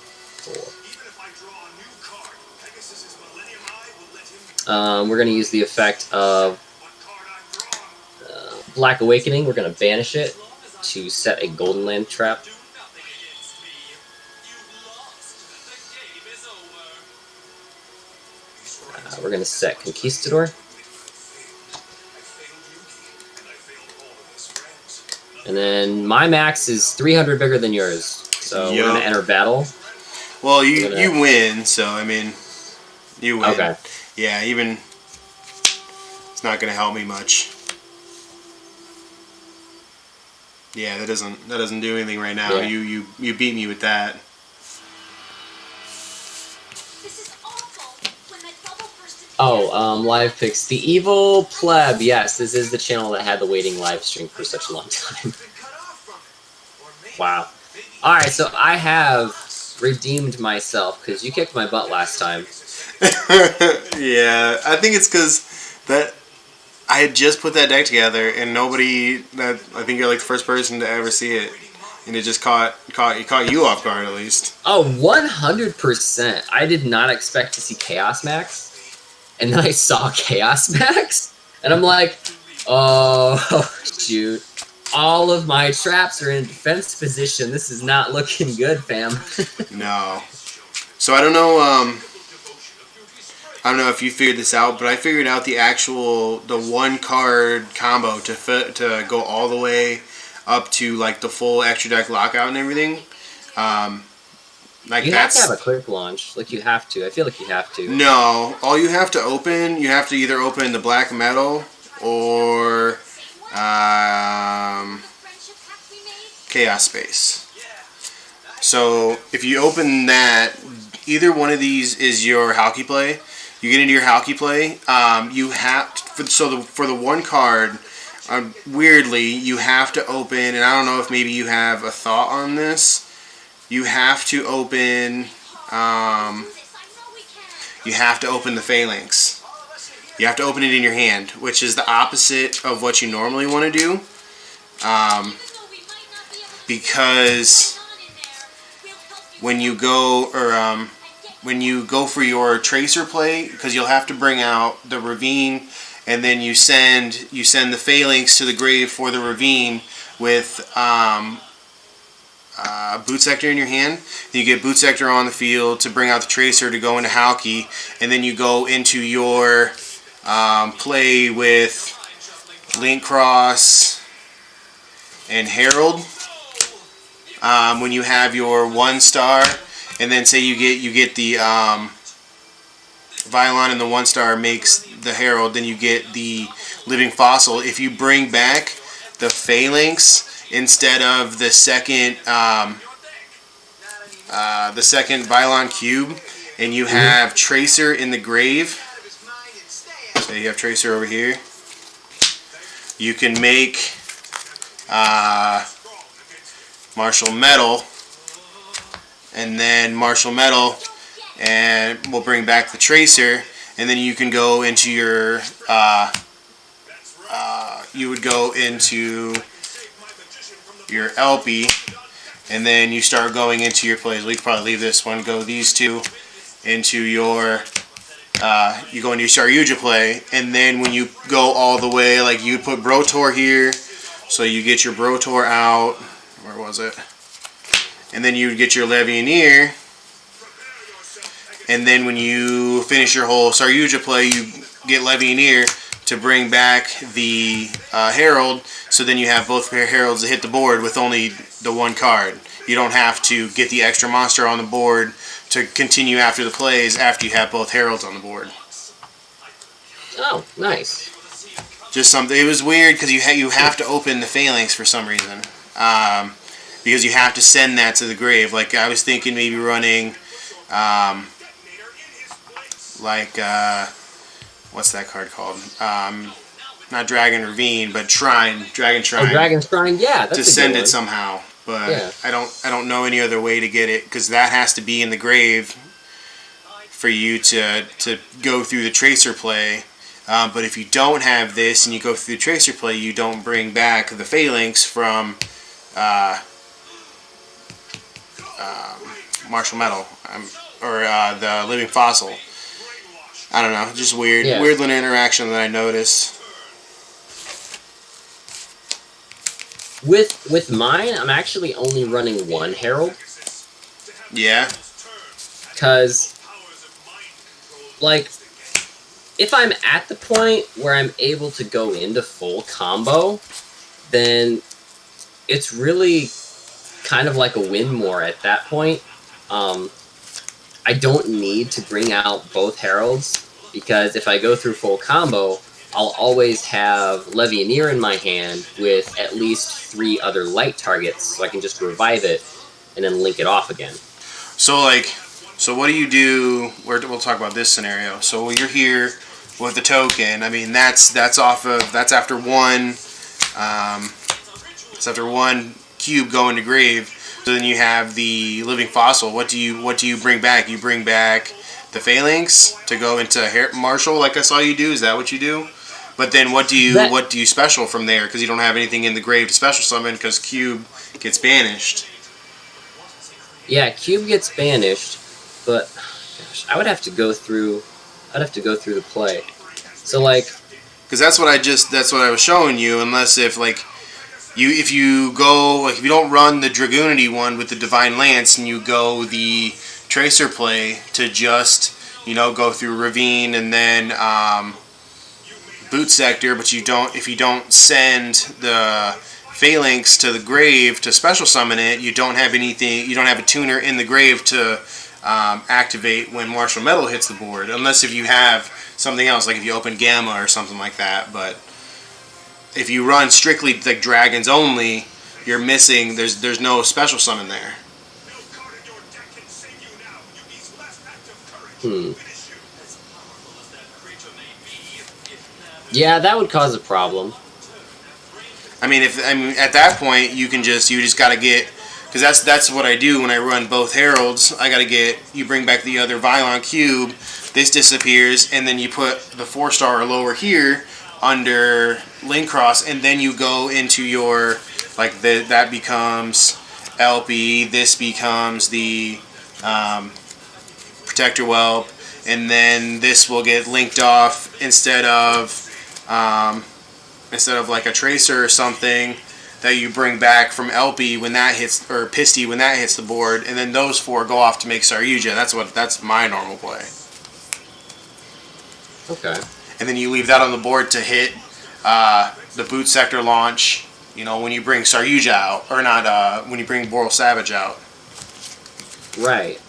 4. We're going to use the effect of Black Awakening. We're going to banish it to set a Golden Land trap. We're going to set Conquistador. And then my max is 300 bigger than yours. So we're going to enter battle. Well, you win, so I mean, you win. Okay. Yeah, even it's not going to help me much. Yeah, that doesn't do anything right now. Yeah. You beat me with that. Oh, live picks. The Evil Pleb. Yes, this is the channel that had the waiting live stream for such a long time. Wow. Alright, so I have redeemed myself because you kicked my butt last time. Yeah, I think it's because that I had just put that deck together, and nobody. That I think you're like the first person to ever see it, and it just caught you off guard at least. Oh, 100%. I did not expect to see Chaos Max, and then I saw Chaos Max, and I'm like, oh shoot. All of my traps are in defense position. This is not looking good, fam. No. So I don't know. I don't know if you figured this out, but I figured out the one card combo to go all the way up to like the full extra deck lockout and everything. You have to have a quick launch. Like you have to. I feel like you have to. No, all you have to either open the black metal or Chaos Space. So if you open that, either one of these is your Halki play. You get into your Halki play. You have for the one card. Weirdly, you have to open, and I don't know if maybe you have a thought on this. You have to open. You have to open the Phalanx. You have to open it in your hand, which is the opposite of what you normally want to do. Because when you go for your tracer play, because you'll have to bring out the Ravine, and then you send the Phalanx to the grave for the Ravine with Boot Sector in your hand. Then you get Boot Sector on the field to bring out the tracer to go into Halki, and then you go into your play with Link Cross and Herald. When you have your 1-star, and then say you get the Violon, and the 1-star makes the Herald, then you get the Living Fossil. If you bring back the Phalanx instead of the second Violon cube, and you have Tracer in the grave, so you have Tracer over here, you can make Martial Metal, and then Martial Metal, and we'll bring back the Tracer, and then you can go into your you would go into your LP, and then you start going into your plays. We could probably leave this one, go these two into your you go into your Saryuja play, and then when you go all the way, like you put Brotor here, so you get your Brotor out. Where was it? And then you would get your Levianeer, and then when you finish your whole Saryuja play, you get Levianeer to bring back the Herald, so then you have both Heralds to hit the board with only the one card. You don't have to get the extra monster on the board to continue after the plays after you have both Heralds on the board. Oh, nice. Just something. It was weird because you have to open the Phalanx for some reason. Because you have to send that to the grave. Like I was thinking maybe running what's that card called? Not Dragon Ravine, but Dragon Shrine. Oh, Dragon Shrine, yeah, that's to a good send one. it somehow. But yeah. I don't know any other way to get it, because that has to be in the grave for you to go through the Tracer play. But if you don't have this and you go through the Tracer play, you don't bring back the Phalanx from Martial Metal or the Living Fossil. I don't know, just weird, weird little interaction that I noticed. With mine, I'm actually only running one Herald. Yeah. Because, like, if I'm at the point where I'm able to go into full combo, then it's really kind of like a win more at that point. I don't need to bring out both Heralds, because if I go through full combo, I'll always have Levianeer in my hand with at least 3 other light targets, so I can just revive it and then link it off again. So what do you do? We'll talk about this scenario. So you're here with the token. I mean, that's after one. It's after one cube going to grave. So then you have the Living Fossil. What do you bring back? You bring back the Phalanx to go into Martial, like I saw you do. Is that what you do? But then what do you special from there? Because you don't have anything in the grave to special summon because Cube gets banished. Yeah, Cube gets banished, but gosh, I would have to go through. I'd have to go through the play. So like, because that's what I was showing you. Unless if you don't run the Dragoonity one with the Divine Lance and you go the Tracer play to just go through Ravine and then Boot Sector, but if you don't send the Phalanx to the grave to special summon it, you don't have anything. You don't have a tuner in the grave to activate when Martial Metal hits the board, unless if you have something else, like if you open Gamma or something like that. But if you run strictly like Dragons only, you're missing. There's no special summon there. Yeah, that would cause a problem. I mean, at that point you just gotta get, because that's what I do when I run both Heralds. I gotta you bring back the other Violon Cube. This disappears, and then you put the 4-star or lower here under Link Cross, and then you go into your that becomes LP. This becomes the Protector Whelp, and then this will get linked off instead of like a Tracer or something that you bring back from LP when that hits, or Pisty when that hits the board, and then those 4 go off to make Saryuja. That's my normal play. Okay. And then you leave that on the board to hit the Boot Sector launch. When you bring Saryuja out, or not when you bring Boral Savage out. Right.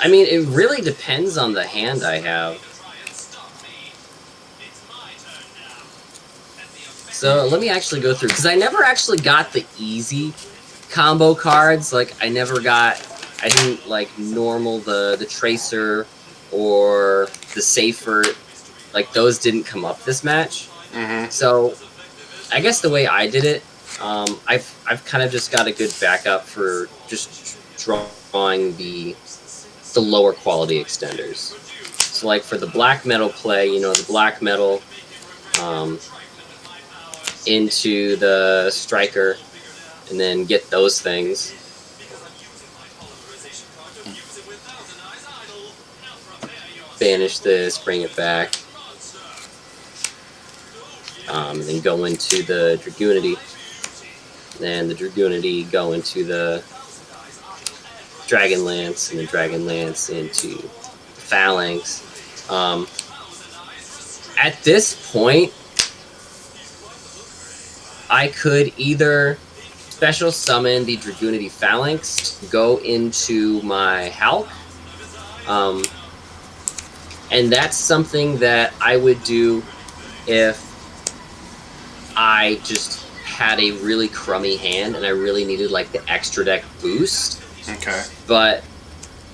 I mean, it really depends on the hand I have. So let me actually go through, because I never actually got the easy combo cards. Like, I didn't like normal the Tracer or the Safer. Like, those didn't come up this match. Mm-hmm. So I guess the way I did it, I've kind of just got a good backup for just drawing the lower quality extenders. So like for the black metal play, the black metal into the striker, and then get those things. Banish this, bring it back. Then go into the Dragoonity. Then the Dragoonity go into the Dragon Lance, and the Dragon Lance into the Phalanx. At this point, I could either special summon the Dragoonity Phalanx, go into my Hulk, and that's something that I would do if I just had a really crummy hand and I really needed like the extra deck boost. Okay. But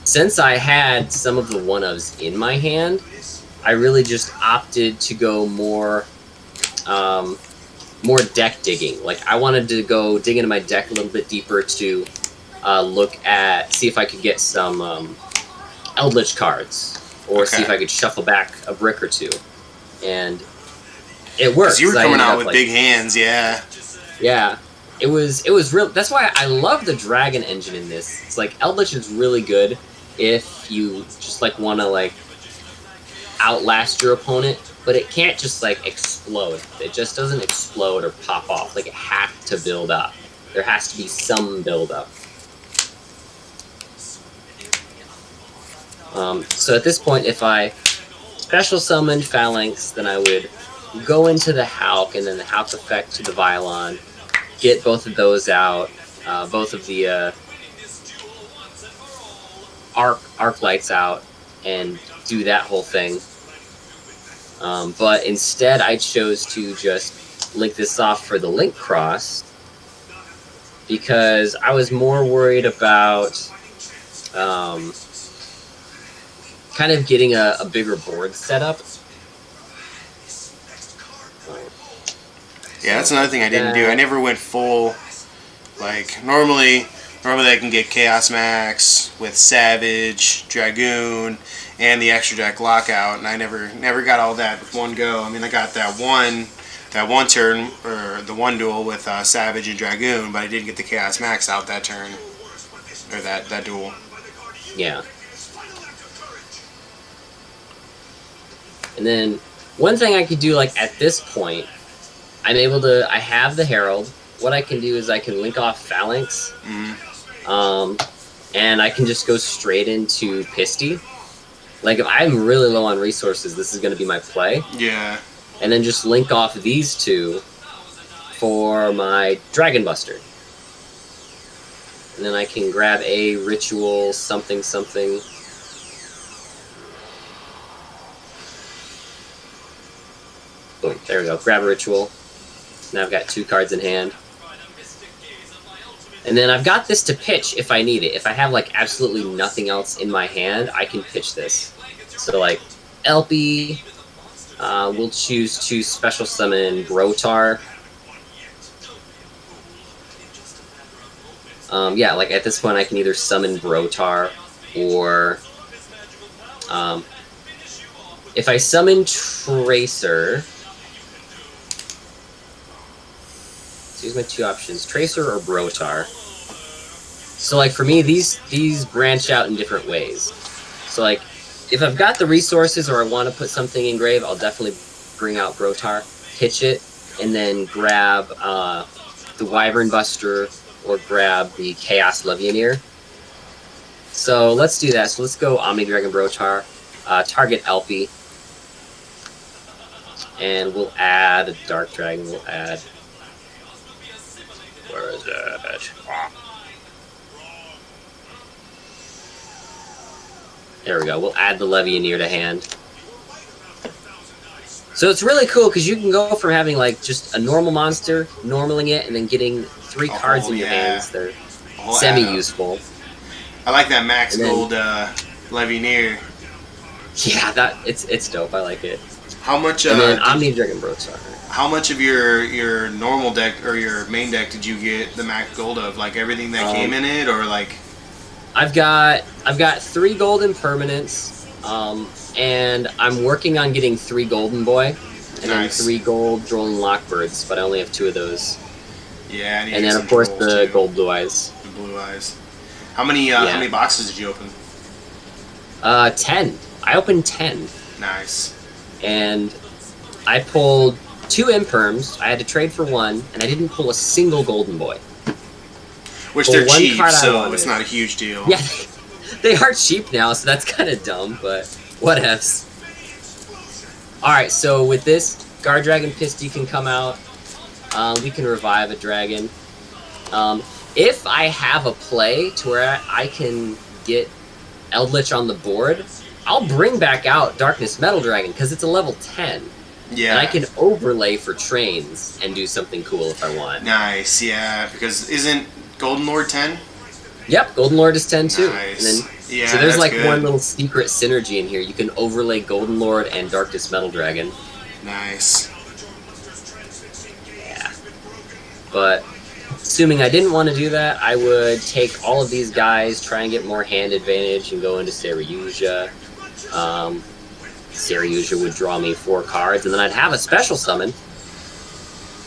since I had some of the one-ofs in my hand, I really just opted to go more deck digging. Like, I wanted to go dig into my deck a little bit deeper to see if I could get some Eld-Link cards, or see if I could shuffle back a brick or two. And it worked. 'Cause you were coming out with big hands, yeah. Yeah. It was real. That's why I love the Dragon engine in this. It's like Eld-Link is really good if you just like want to like outlast your opponent, but it can't just like explode. It just doesn't explode or pop off. Like, it has to build up. There has to be some build up. So at this point, if I special summoned Phalanx, then I would go into the Hulk, and then the Hulk effect to the Violon, get both of those out, both of the arc lights out, and do that whole thing. But instead, I chose to just link this off for the Link Cross, because I was more worried about kind of getting a bigger board setup. Yeah, that's another thing I didn't do. I never went full, like, normally Normally I can get Chaos Max with Savage, Dragoon, and the extra deck Lockout, and I never got all that with one go. I mean, I got that one turn, or the one duel with Savage and Dragoon, but I didn't get the Chaos Max out that turn, or that duel. Yeah. And then one thing I could do, like at this point, I have the Herald. What I can do is I can link off Phalanx, and I can just go straight into Pisty. Like if I'm really low on resources, this is going to be my play. Yeah. And then just link off these two for my Dragon Buster. And then I can grab a Ritual something. Boom, there we go. Grab a Ritual. Now I've got 2 cards in hand. And then I've got this to pitch if I need it. If I have like absolutely nothing else in my hand, I can pitch this. So like Elpy, we'll choose to special summon Brotar. Yeah, like at this point I can either summon Brotar or if I summon Tracer, here's my 2 options, Tracer or Brotar. So like for me, these branch out in different ways. So like if I've got the resources or I want to put something in grave, I'll definitely bring out Brotar, pitch it, and then grab the Wyvern Buster or grab the Chaos Legionnaire. So let's do that. So let's go Omni Dragon Brotar, target Elpy, and we'll add a Dark Dragon. We'll add. Where is it? There we go. We'll add the Legionnaire to hand. So it's really cool because you can go from having like just a normal monster, normaling it, and then getting 3 cards in your hands. They're semi-useful. I like that max gold Legionnaire. Yeah, it's dope. I like it. How much? And then Omni Dragon Brotar. How much of your normal deck or your main deck did you get the max gold of? Like everything that came in it, or like? I've got 3 golden permanents, and I'm working on getting 3 golden boy, and then 3 gold Drolin Lockbirds, but I only have 2 of those. Yeah, I need and then of course the gold blue eyes. The blue eyes. How many boxes did you open? 10. I opened 10. Nice. And I pulled 2 imperms. I had to trade for 1, and I didn't pull a single golden boy. Which they're cheap, so it's not a huge deal. Yeah, they are cheap now, so that's kind of dumb, but whatevs. Alright, so with this, Guard Dragon Pisty can come out. We can revive a dragon. If I have a play to where I can get Eld-Lich on the board, I'll bring back out Darkness Metal Dragon, because it's a level 10. Yeah. And I can overlay for trains and do something cool if I want. Nice, yeah, because isn't Golden Lord 10? Yep, Golden Lord is 10 too. Nice. And then, yeah, so there's like good. one little secret synergy in here. You can overlay Golden Lord and Darkness Metal Dragon. Nice. Yeah. But assuming I didn't want to do that, I would take all of these guys, try and get more hand advantage, and go into Seriusia. Seriusia would draw me 4 cards, and then I'd have a special summon,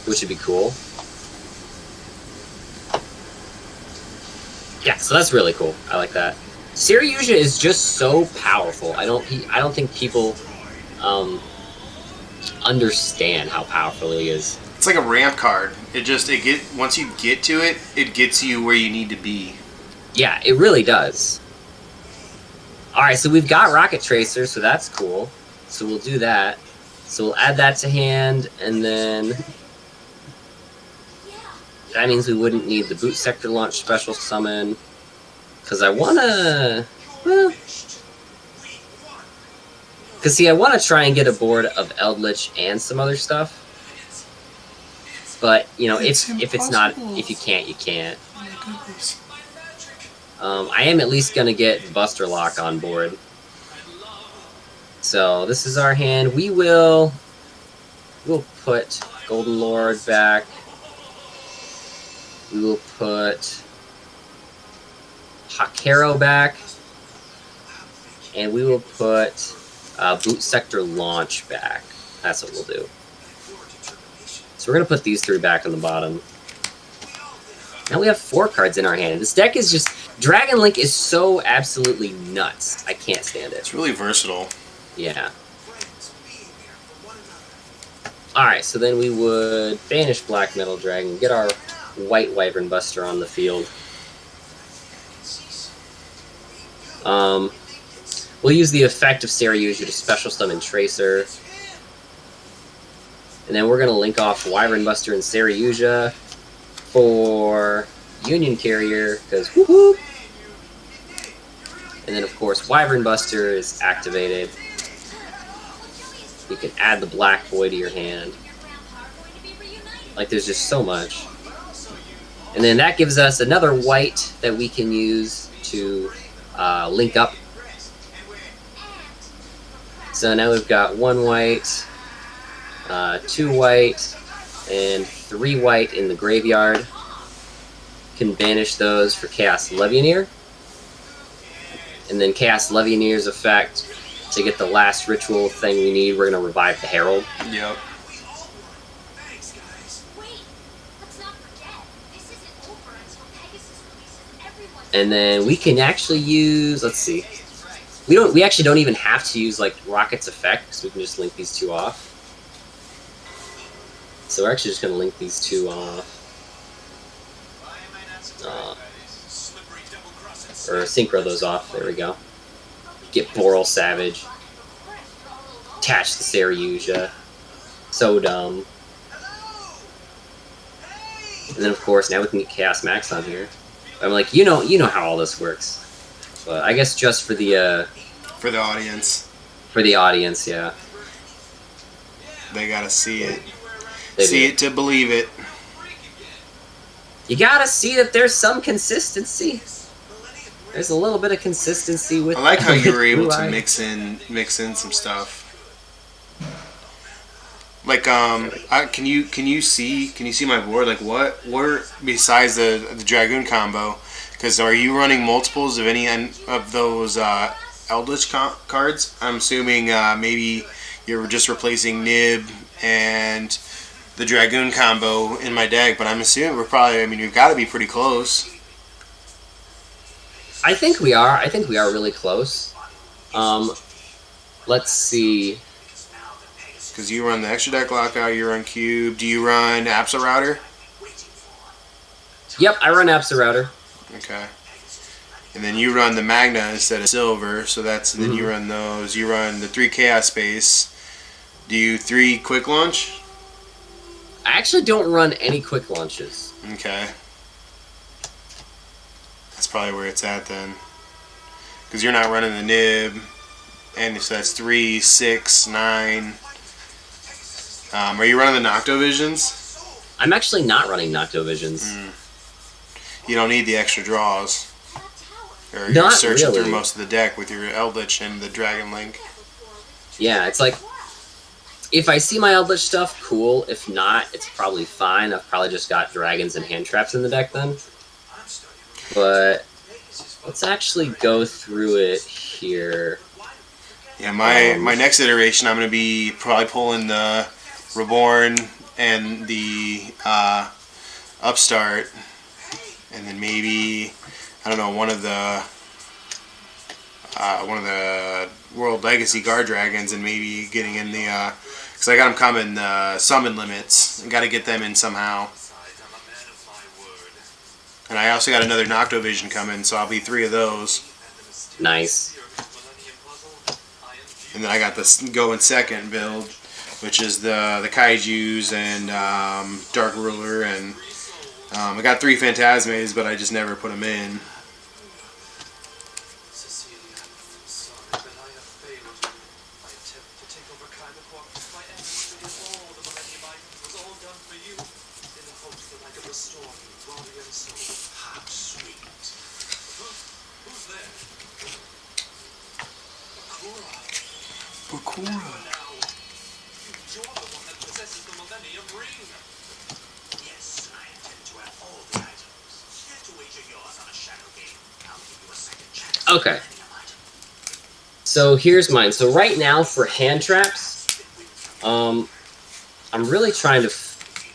which would be cool. Yeah, so that's really cool. I like that. Seriusia is just so powerful. I don't think people understand how powerful he is. It's like a ramp card. Once you get to it, it gets you where you need to be. Yeah, it really does. Alright, so we've got Rocket Tracer, so that's cool. So we'll do that. So we'll add that to hand, and then that means we wouldn't need the Boot Sector Launch Special Summon. Because I want to... Well, because see, I want to try and get a board of Eld-Lich and some other stuff. But, you know, if you can't, you can't. I am at least going to get Buster Lock on board. So, this is our hand. We'll put Golden Lord back. We will put Hakero back. And we will put Boot Sector Launch back. That's what we'll do. So we're going to put these 3 back on the bottom. Now we have 4 cards in our hand. This deck is just... Dragon-Link is so absolutely nuts. I can't stand it. It's really versatile. Yeah. Alright, so then we would banish Black Metal Dragon, get our White Wyvern Buster on the field. We'll use the effect of Seryuja to special summon Tracer. And then we're going to link off Wyvern Buster and Seryuja for Union Carrier, because whoop. And then, of course, Wyvern Buster is activated. You can add the Black Boy to your hand. Like, there's just so much. And then that gives us another white that we can use to link up. So now we've got 1 white, 2 white, and 3 white in the graveyard. Can banish those for Chaos Legionnaire. And then Chaos Levianeer's effect, to get the last ritual thing we need, we're going to revive the Herald. Yep. And then we can actually use, let's see. We actually don't even have to use like Rocket's effect, because we can just link these 2 off. So we're actually just going to link these 2 off. Or synchro those off. There we go. Get Boral Savage. Attach the Seryuja. So dumb. And then of course now we can get Chaos Max on here. I'm like, you know how all this works. But I guess just for the audience. For the audience, yeah. They gotta see it. They see do. it to believe it. You gotta see that there's some consistency. There's a little bit of consistency with. I like how you were able Blue to Eye. mix in some stuff. Like can you see my board? Like what besides the Dragoon combo? Because are you running multiples of any of those Eldritch cards? I'm assuming maybe you're just replacing Nib and the Dragoon combo in my deck, but I'm assuming we're probably. I mean, we've got to be pretty close. I think we are. I think we are really close. Let's see. Because you run the extra deck lockout, you run Cube. Do you run Absa Router? Yep, I run Absa Router. Okay. And then you run the Magna instead of Silver, so that's and then you run those. You run the 3 Chaos Space. Do you 3 Quick Launch? I actually don't run any quick launches. Okay. That's probably where it's at then. Because you're not running the Nib. And so that's 3, 6, 9. Are you running the Noctovisions? I'm actually not running Noctovisions. You don't need the extra draws. Or you're Not searching really. through most of the deck with your Eld-Link and the Dragon-Link. Yeah, it's like, if I see my Eldritch stuff, cool. If not, it's probably fine. I've probably just got dragons and hand traps in the deck then. But let's actually go through it here. Yeah, my next iteration, I'm going to be probably pulling the Reborn and the Upstart, and then maybe I don't know one of the World Legacy Guard Dragons, and maybe getting in the because I got them coming summon limits. I got to get them in somehow. And I also got another Noctovision coming, so I'll be 3 of those. Nice. And then I got this going second build, which is the Kaijus and Dark Ruler, and I got 3 Phantasmes, but I just never put them in. Okay. So here's mine. So right now for hand traps, I'm really trying to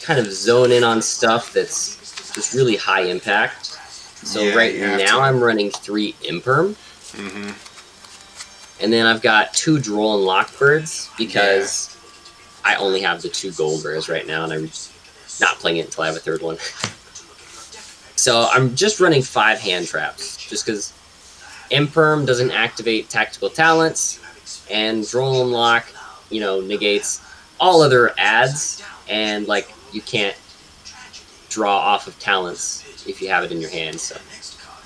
kind of zone in on stuff that's just really high impact. So Yeah, right you have now to. I'm running 3 Imperm. And then I've got 2 Droll and Lockbirds because I only have the 2 gold rares right now, and I'm not playing it until I have a 3rd one. So I'm just running 5 hand traps, just because Imperm doesn't activate tactical talents, and Droll and Lock, you know, negates all other adds, and like you can't draw off of talents if you have it in your hand. So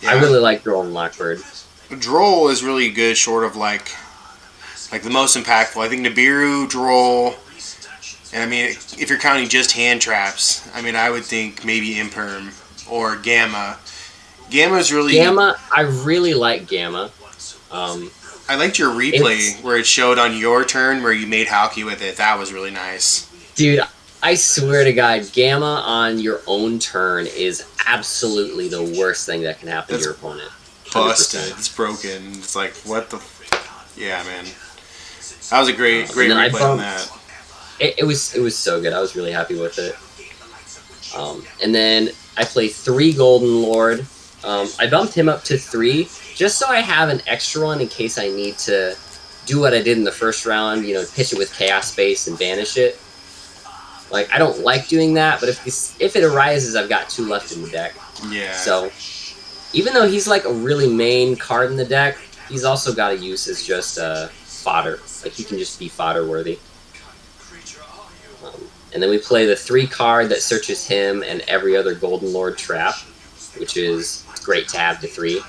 Yeah. I really like Droll and Lockbird. Droll is really good, short of like the most impactful. I think Nibiru, Droll, and I mean, if you're counting just hand traps, I mean, I would think maybe Imperm or Gamma. Gamma's really... Gamma, I really like Gamma. I liked your replay where it showed on your turn where you made Halki with it. That was really nice. Dude, I swear to God, Gamma on your own turn is absolutely the worst thing that can happen to your opponent. 100%. Busted. It's broken. It's like, what the... Yeah, man. That was a great replay on that. It was so good. I was really happy with it. And then I play 3 Golden Lord. I bumped him up to 3 just so I have an extra one in case I need to do what I did in the first round, you know, pitch it with Chaos Space and banish it. Like, I don't like doing that, but if it arises, I've got 2 left in the deck. Yeah. So, even though he's like a really main card in the deck, he's also got a use as just fodder. Like, he can just be fodder worthy. And then we play the 3 card that searches him and every other Golden Lord trap, which is great to have to 3.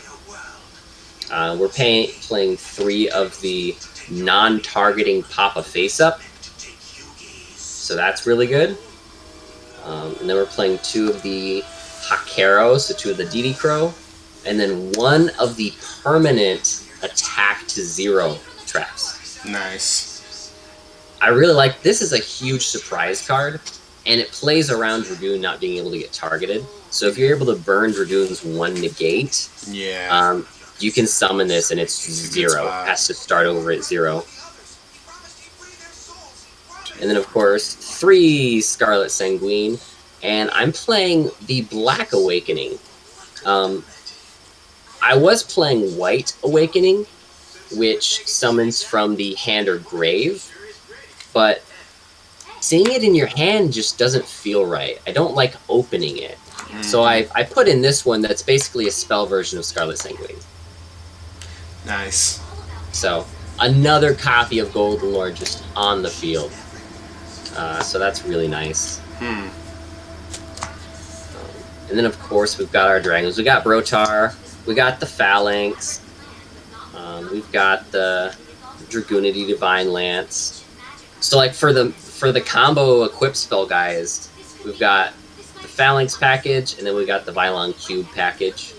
We're playing 3 of the non-targeting Papa face-up, so that's really good. And then we're playing 2 of the Hakero, so 2 of the DD Crow, and then 1 of the permanent attack to 0 traps. Nice. I really like this. Is a huge surprise card, and it plays around Dragoon not being able to get targeted. So if you're able to burn Dragoon's 1 negate, you can summon this, and it's 0. It has to start over at 0. And then, of course, 3 Scarlet Sanguine, and I'm playing the Black Awakening. I was playing White Awakening, which summons from the hand or grave, but seeing it in your hand just doesn't feel right. I don't like opening it. So I put in this one that's basically a spell version of Scarlet Sanguine. Nice. So, another copy of Golden Lord just on the field. So that's really nice. And then, of course, we've got our dragons. We got Brotar. We got the Phalanx. We've got the Dragoonity Divine Lance. So, like, for the combo equip spell guys, we've got the Phalanx package, and then we got the Vylon Cube package.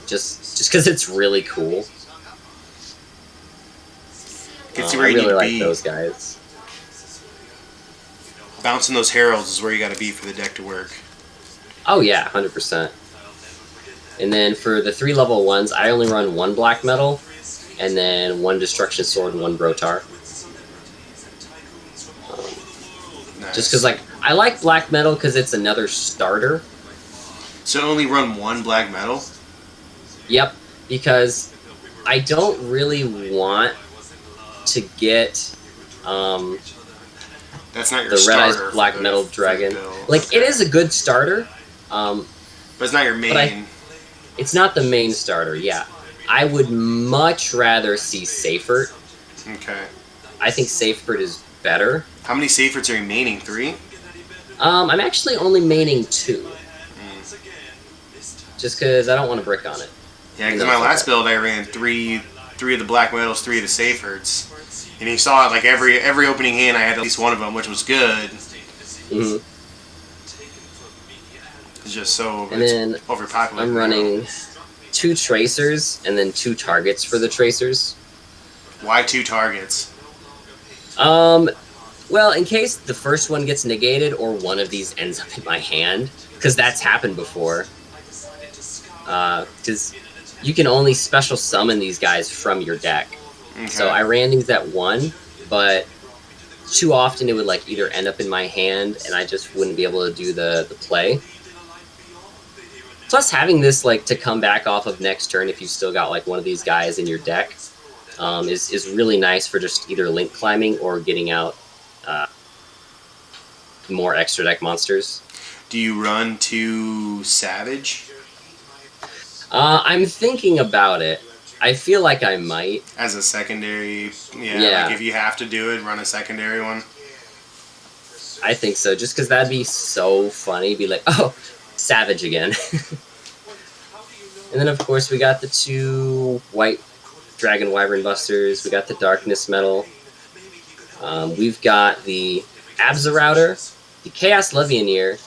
Just because it's really cool. Gets you where you I need really to like be. those guys. Bouncing those heralds is where you got to be for the deck to work. Oh yeah, 100%. And then for the 3 level 1s, I only run 1 Black Metal, and then 1 Destruction Sword and 1 Brotar. Nice. Just because, like, I like Black Metal because it's another starter. So only run 1 black metal? Yep, because I don't really want to get That's not your the Red Eyes starter. Black Metal Dragon. Like, it is a good starter. But it's not your main. It's not the main starter, yeah. I would much rather see Seyfert. Okay. I think Seyfert is better. How many Seyferts are you maining? 3? I'm actually only maining 2. Just because I don't want to brick on it. Yeah, because in my last build I ran 3 of the black metals, 3 of the Seyferts. And you saw it, like every opening hand I had at least one of them, which was good. It's just so And then overpopulated. I'm running 2 Tracers and then 2 targets for the Tracers. Why 2 targets? Well, in case the first one gets negated or one of these ends up in my hand, because that's happened before. because you can only special summon these guys from your deck. Okay. So I ran these at 1, but too often it would like either end up in my hand and I just wouldn't be able to do the play. Plus having this like to come back off of next turn if you still got like one of these guys in your deck is really nice for just either link climbing or getting out more extra deck monsters. Do you run to Savage? I'm thinking about it. I feel like I might. As a secondary, Yeah. like if you have to do it, run a secondary one. I think so, just because that'd be so funny. Be like, oh, Savage again. And then, of course, we got the 2 white Dragon Wyvern Busters. We got the Darkness Metal. We've got the Absorouter, the Chaos Levianeer,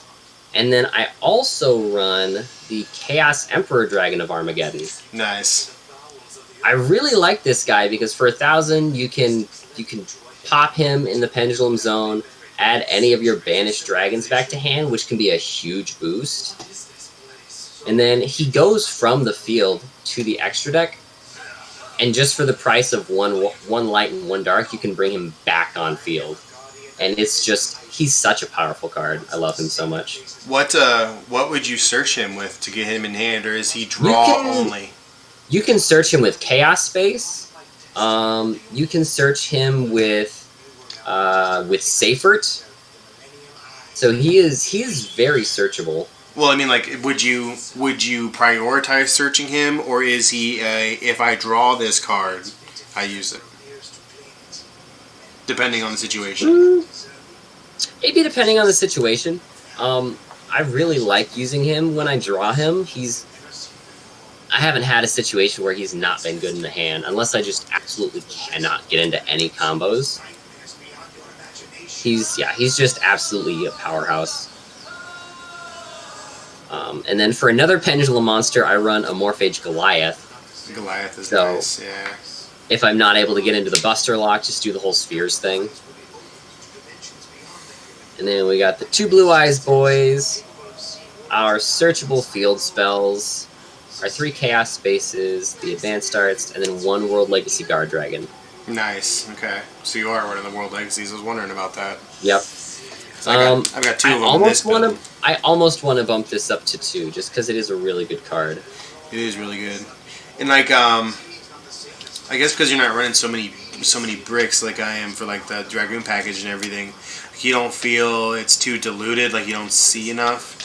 and then I also run the Chaos Emperor Dragon of Armageddon. Nice. I really like this guy because for 1,000 you can pop him in the Pendulum Zone, add any of your banished dragons back to hand, which can be a huge boost. And then he goes from the field to the extra deck, and just for the price of one light and 1 dark, you can bring him back on field. And it's just, he's such a powerful card. I love him so much. What would you search him with to get him in hand, or is he draw only? You can search him with Chaos Space. You can search him with Seifert. So he is very searchable. Well, I mean, like, would you prioritize searching him, or is he if I draw this card, I use it? Depending on the situation. Maybe depending on the situation. I really like using him when I draw him. I haven't had a situation where he's not been good in the hand, unless I just absolutely cannot get into any combos. He's just absolutely a powerhouse. And then for another Pendulum monster, I run a Morphage Goliath. Goliath is nice, yeah. If I'm not able to get into the Buster Lock, just do the whole Spheres thing. And then we got the 2 Blue Eyes boys, our searchable field spells, our 3 Chaos Spaces, the Advanced Arts, and then 1 World Legacy Guard Dragon. Nice, okay. So you are running the World Legacies. I was wondering about that. Yep. So I've got 2 of them in this build. I almost want to bump this up to 2, just because it is a really good card. It is really good. And like, I guess because you're not running so many bricks like I am for like the Dragoon package and everything, you don't feel it's too diluted, like you don't see enough.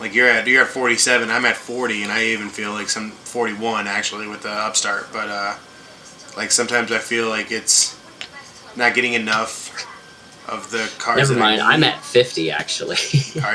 Like you're at 47, I'm at 40, and I even feel like some 41 actually with the upstart. But like sometimes I feel like it's not getting enough of the cards. Never mind, I'm at 50 actually. Are